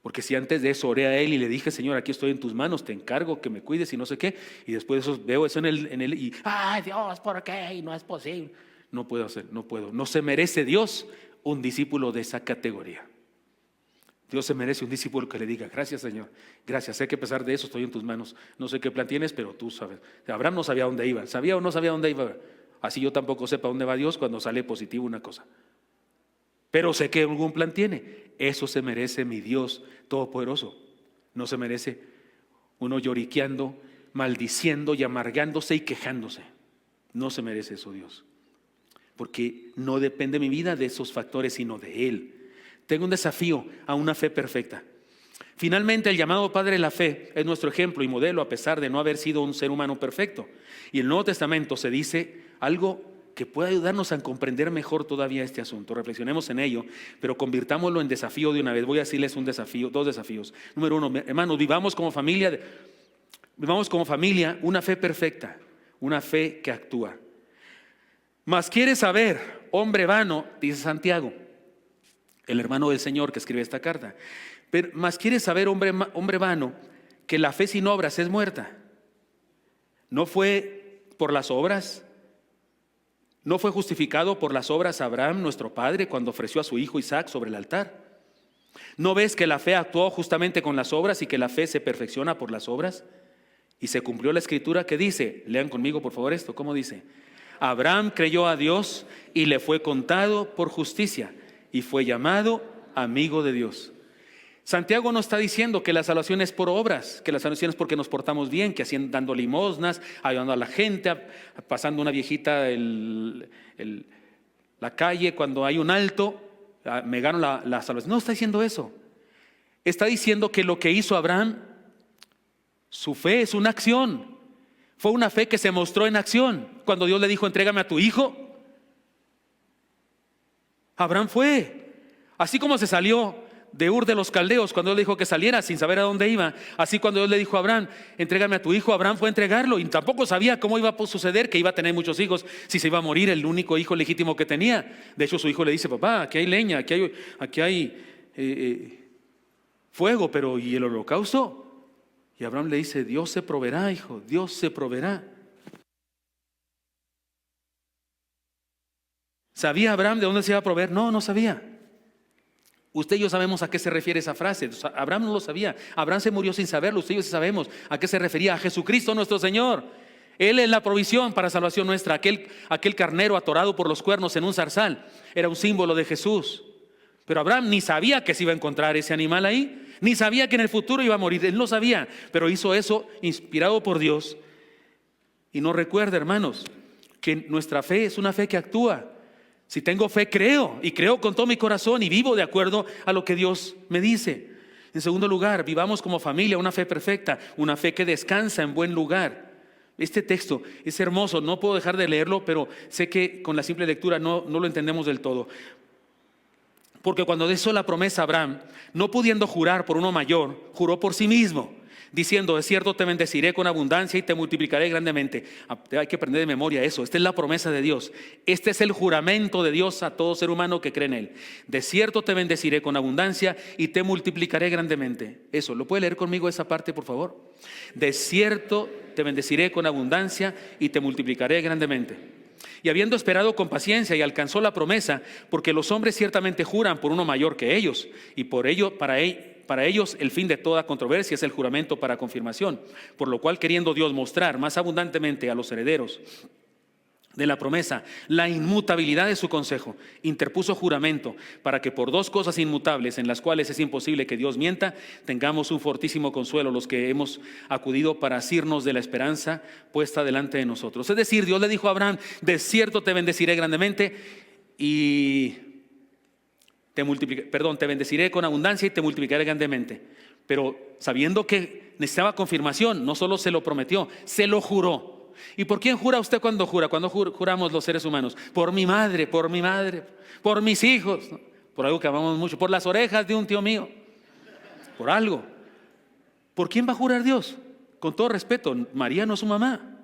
Porque si antes de eso oré a Él y le dije: Señor, aquí estoy en tus manos, te encargo que me cuides y no sé qué, y después de eso veo eso en él y ¡ay, Dios, ¿por qué? Y no es posible. No puedo hacer, no puedo. No se merece Dios un discípulo de esa categoría. Dios se merece un discípulo que le diga: gracias, Señor, gracias, sé que a pesar de eso estoy en tus manos. No sé qué plan tienes, pero tú sabes. Abraham no sabía dónde iba, sabía o no sabía dónde iba. Así yo tampoco sé para dónde va Dios cuando sale positivo una cosa. Pero sé que algún plan tiene. Eso se merece mi Dios todopoderoso. No se merece uno lloriqueando, maldiciendo y amargándose y quejándose. No se merece eso Dios. Porque no depende mi vida de esos factores, sino de Él. Tengo un desafío a una fe perfecta. Finalmente, el llamado Padre de la Fe es nuestro ejemplo y modelo, a pesar de no haber sido un ser humano perfecto. Y en el Nuevo Testamento se dice algo que puede ayudarnos a comprender mejor todavía este asunto. Reflexionemos en ello, pero convirtámoslo en desafío de una vez. Voy a decirles dos desafíos. Número 1, hermanos, vivamos como familia una fe perfecta, una fe que actúa. Mas quieres saber, hombre vano, dice Santiago, el hermano del Señor que escribe esta carta. Pero más quieres saber, hombre vano, que la fe sin obras es muerta. No fue por las obras ¿No fue justificado por las obras Abraham, nuestro padre, cuando ofreció a su hijo Isaac sobre el altar? ¿No ves que la fe actuó justamente con las obras y que la fe se perfecciona por las obras? Y se cumplió la escritura que dice, lean conmigo por favor esto, ¿cómo dice? Abraham creyó a Dios y le fue contado por justicia y fue llamado amigo de Dios. Santiago no está diciendo que la salvación es por obras, que la salvación es porque nos portamos bien, que haciendo, dando limosnas, ayudando a la gente, pasando una viejita la calle cuando hay un alto, me gano la salvación. No está diciendo eso. Está diciendo que lo que hizo Abraham, su fe es una acción. Fue una fe que se mostró en acción. Cuando Dios le dijo, entrégame a tu hijo, Abraham fue. Así como se salió de Ur de los Caldeos, cuando Dios le dijo que saliera sin saber a dónde iba, así cuando Dios le dijo a Abraham, entrégame a tu hijo, Abraham fue a entregarlo y tampoco sabía cómo iba a suceder, que iba a tener muchos hijos, si se iba a morir el único hijo legítimo que tenía. De hecho, su hijo le dice, papá, aquí hay leña, aquí hay fuego, pero ¿y el holocausto? Y Abraham le dice, Dios se proveerá, hijo, Dios se proveerá. ¿Sabía Abraham de dónde se iba a proveer? No, no sabía. Usted y yo sabemos a qué se refiere esa frase. Abraham no lo sabía. Abraham se murió sin saberlo. Usted y yo sabemos a qué se refería. A Jesucristo nuestro Señor. Él es la provisión para salvación nuestra. Aquel carnero atorado por los cuernos en un zarzal era un símbolo de Jesús. Pero Abraham ni sabía que se iba a encontrar ese animal ahí. Ni sabía que en el futuro iba a morir. Él no sabía. Pero hizo eso inspirado por Dios. Y nos recuerda, hermanos, que nuestra fe es una fe que actúa. Si tengo fe, creo, y creo con todo mi corazón y vivo de acuerdo a lo que Dios me dice. En segundo lugar, vivamos como familia una fe perfecta, una fe que descansa en buen lugar. Este texto es hermoso, no puedo dejar de leerlo, pero sé que con la simple lectura no lo entendemos del todo. Porque cuando hizo la promesa a Abraham, no pudiendo jurar por uno mayor, juró por sí mismo, diciendo, de cierto te bendeciré con abundancia y te multiplicaré grandemente. Hay que aprender de memoria eso. Esta es la promesa de Dios. Este es el juramento de Dios a todo ser humano que cree en Él. De cierto te bendeciré con abundancia y te multiplicaré grandemente. Eso, ¿lo puede leer conmigo esa parte, por favor? De cierto te bendeciré con abundancia y te multiplicaré grandemente. Y habiendo esperado con paciencia y alcanzó la promesa, porque los hombres ciertamente juran por uno mayor que ellos, y por ello, para ellos el fin de toda controversia es el juramento para confirmación, por lo cual queriendo Dios mostrar más abundantemente a los herederos de la promesa la inmutabilidad de su consejo, interpuso juramento para que por dos cosas inmutables en las cuales es imposible que Dios mienta, tengamos un fortísimo consuelo los que hemos acudido para asirnos de la esperanza puesta delante de nosotros. Es decir, Dios le dijo a Abraham, de cierto te bendeciré grandemente y te bendeciré con abundancia y te multiplicaré grandemente. Pero sabiendo que necesitaba confirmación, no solo se lo prometió, se lo juró. ¿Y por quién jura usted cuando jura? Cuando juramos los seres humanos, por mi madre, por mis hijos, ¿no? Por algo que amamos mucho, por las orejas de un tío mío, por algo. ¿Por quién va a jurar Dios? Con todo respeto, María no es su mamá.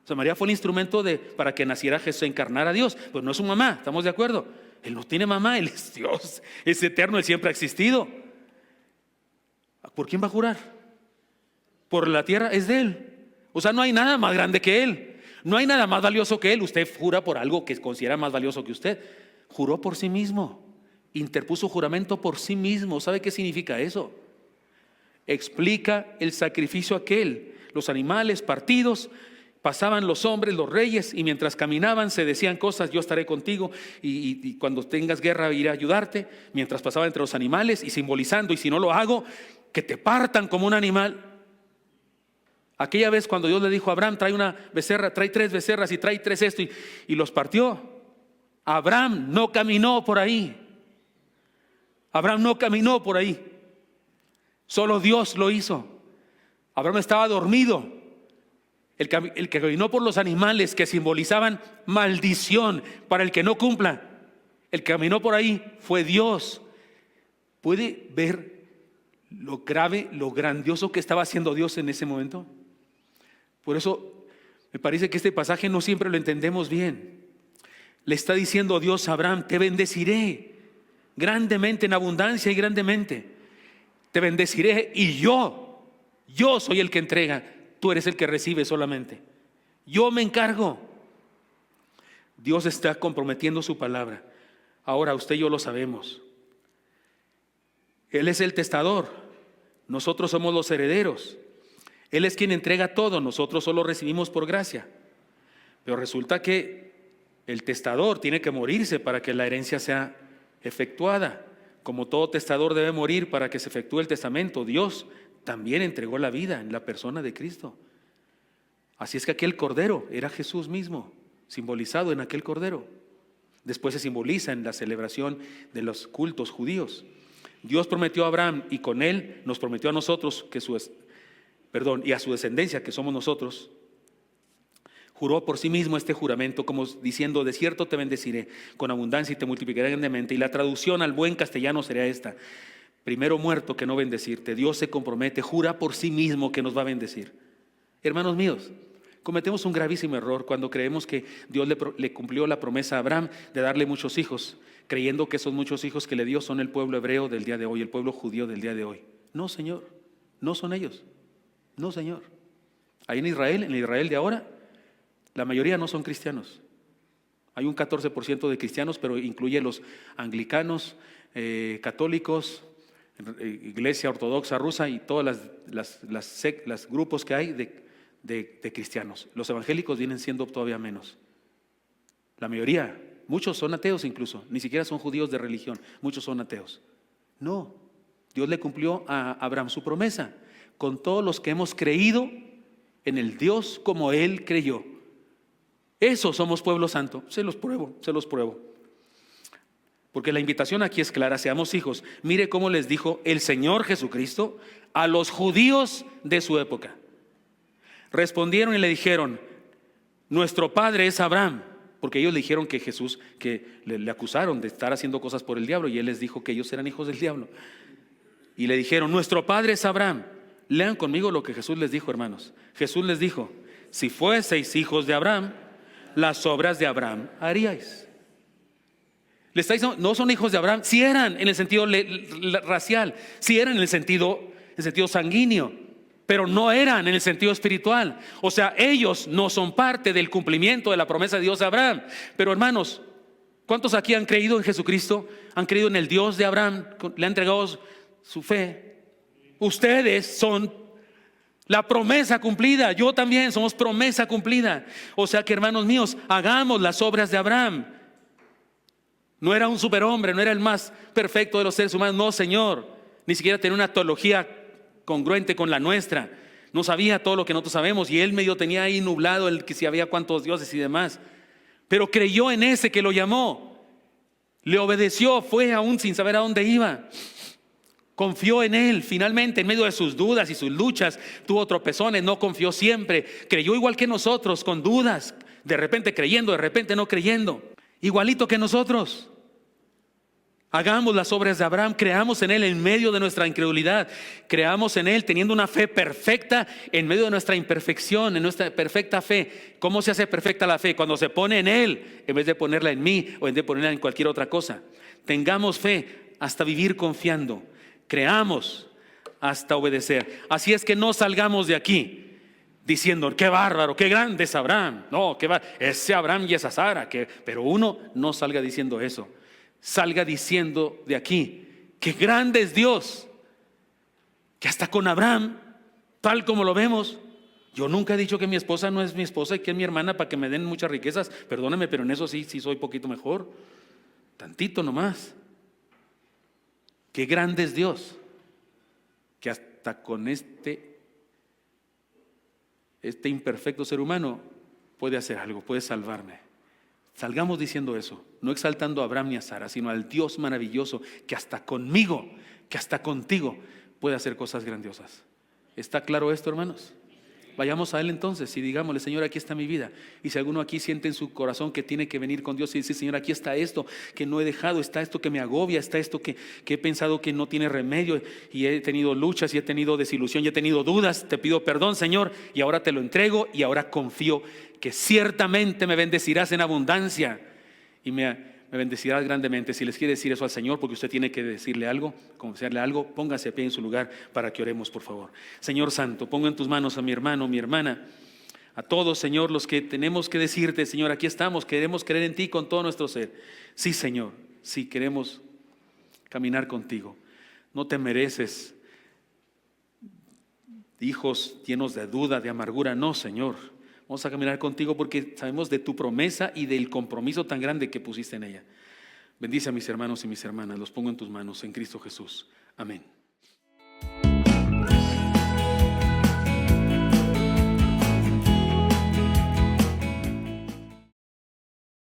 O sea, María fue el instrumento para que naciera Jesús, encarnara a Dios, pero no es su mamá, ¿estamos de acuerdo? Él no tiene mamá, Él es Dios, es eterno, Él siempre ha existido. ¿Por quién va a jurar? Por la tierra, es de Él. O sea, no hay nada más grande que Él, no hay nada más valioso que Él. Usted jura por algo que considera más valioso que usted. Juró por sí mismo, interpuso juramento por sí mismo. ¿Sabe qué significa eso? Explica el sacrificio aquel. Los animales partidos, pasaban los hombres, los reyes, y mientras caminaban se decían cosas, yo estaré contigo y cuando tengas guerra iré a ayudarte, mientras pasaba entre los animales y simbolizando, y si no lo hago, que te partan como un animal. Aquella vez cuando Dios le dijo a Abraham, trae una becerra, trae 3 becerras y trae 3 esto y los partió. Abraham no caminó por ahí. Abraham no caminó por ahí. Solo Dios lo hizo. Abraham estaba dormido. El que caminó por los animales que simbolizaban maldición para el que no cumpla. El que caminó por ahí fue Dios. ¿Puede ver lo grave, lo grandioso que estaba haciendo Dios en ese momento? Por eso me parece que este pasaje no siempre lo entendemos bien. Le está diciendo Dios a Abraham, te bendeciré grandemente, en abundancia y grandemente. Te bendeciré y yo soy el que entrega, tú eres el que recibe solamente. Yo me encargo. Dios está comprometiendo su palabra. Ahora usted y yo lo sabemos. Él es el testador, nosotros somos los herederos. Él es quien entrega todo, nosotros solo recibimos por gracia. Pero resulta que el testador tiene que morirse para que la herencia sea efectuada. Como todo testador debe morir para que se efectúe el testamento, Dios también entregó la vida en la persona de Cristo. Así es que aquel cordero era Jesús mismo, simbolizado en aquel cordero. Después se simboliza en la celebración de los cultos judíos. Dios prometió a Abraham y con él nos prometió a nosotros y a su descendencia, que somos nosotros. Juró por sí mismo este juramento, como diciendo: de cierto te bendeciré con abundancia y te multiplicaré grandemente. Y la traducción al buen castellano sería esta: primero muerto que no bendecirte. Dios se compromete, jura por sí mismo que nos va a bendecir. Hermanos míos, cometemos un gravísimo error cuando creemos que Dios le cumplió la promesa a Abraham de darle muchos hijos, creyendo que esos muchos hijos que le dio son el pueblo hebreo del día de hoy, el pueblo judío del día de hoy. No, Señor, no son ellos. No, Señor. Ahí en el Israel de ahora, la mayoría no son cristianos. Hay un 14% de cristianos, pero incluye los anglicanos, católicos, iglesia ortodoxa rusa y todas las grupos que hay de cristianos. Los evangélicos vienen siendo todavía menos. La mayoría, muchos son ateos incluso, ni siquiera son judíos de religión, muchos son ateos. No, Dios le cumplió a Abraham su promesa, con todos los que hemos creído en el Dios como Él creyó. Eso somos pueblo santo, se los pruebo. Porque la invitación aquí es clara: seamos hijos. Mire cómo les dijo el Señor Jesucristo a los judíos de su época. Respondieron y le dijeron: nuestro padre es Abraham. Porque ellos le dijeron que Jesús, que le acusaron de estar haciendo cosas por el diablo, y él les dijo que ellos eran hijos del diablo. Y le dijeron: nuestro padre es Abraham. Lean conmigo lo que Jesús les dijo, hermanos. Jesús les dijo: si fueseis hijos de Abraham, las obras de Abraham haríais. Le está diciendo: no son hijos de Abraham. Sí eran en el sentido racial, sí eran en el sentido sanguíneo, pero no eran en el sentido espiritual. O sea, ellos no son parte del cumplimiento de la promesa de Dios a Abraham. Pero hermanos, ¿cuántos aquí han creído en Jesucristo? ¿Han creído en el Dios de Abraham? ¿Le han entregado su fe? Ustedes son la promesa cumplida. Yo también somos promesa cumplida. O sea que, hermanos míos, hagamos las obras de Abraham. No era un superhombre, no era el más perfecto de los seres humanos. No, Señor. Ni siquiera tenía una teología congruente con la nuestra. No sabía todo lo que nosotros sabemos, y él medio tenía ahí nublado el que si había cuántos dioses y demás. Pero creyó en ese que lo llamó. Le obedeció, fue aún sin saber a dónde iba. Confió en él. Finalmente, en medio de sus dudas y sus luchas, tuvo tropezones, no confió siempre. Creyó igual que nosotros, con dudas, de repente creyendo, de repente no creyendo. Igualito que nosotros. Hagamos las obras de Abraham, creamos en él en medio de nuestra incredulidad, creamos en él teniendo una fe perfecta en medio de nuestra imperfección, en nuestra perfecta fe. ¿Cómo se hace perfecta la fe? Cuando se pone en él en vez de ponerla en mí o en vez de ponerla en cualquier otra cosa. Tengamos fe hasta vivir confiando, creamos hasta obedecer. Así es que no salgamos de aquí diciendo: qué bárbaro, qué grande es Abraham. No, ese Abraham y esa Sara. Pero uno no salga diciendo eso. Salga diciendo de aquí: qué grande es Dios, que hasta con Abraham, tal como lo vemos. Yo nunca he dicho que mi esposa no es mi esposa y que es mi hermana para que me den muchas riquezas. Perdóname, pero en eso sí soy poquito mejor. Tantito nomás. Qué grande es Dios, que hasta con este imperfecto ser humano puede hacer algo, puede salvarme. Salgamos diciendo eso, no exaltando a Abraham ni a Sara, sino al Dios maravilloso que hasta conmigo, que hasta contigo puede hacer cosas grandiosas. ¿Está claro esto, hermanos? Vayamos a Él entonces y digámosle: Señor, aquí está mi vida. Y si alguno aquí siente en su corazón que tiene que venir con Dios y decir: Señor, aquí está esto que no he dejado, está esto que me agobia, está esto que he pensado que no tiene remedio, y he tenido luchas y he tenido desilusión y he tenido dudas, te pido perdón, Señor, y ahora te lo entrego y ahora confío que ciertamente me bendecirás en abundancia y me bendecirás grandemente. Si les quiere decir eso al Señor, porque usted tiene que decirle algo, confesarle algo, póngase a pie en su lugar para que oremos, por favor. Señor Santo, pongo en tus manos a mi hermano, mi hermana, A todos, Señor, los que tenemos que decirte, Señor, aquí estamos, queremos creer en ti con todo nuestro ser. Sí, Señor, sí queremos caminar contigo. No te mereces hijos llenos de duda, de amargura. No, Señor. Vamos a caminar contigo porque sabemos de tu promesa y del compromiso tan grande que pusiste en ella. Bendice a mis hermanos y mis hermanas. Los pongo en tus manos, en Cristo Jesús. Amén.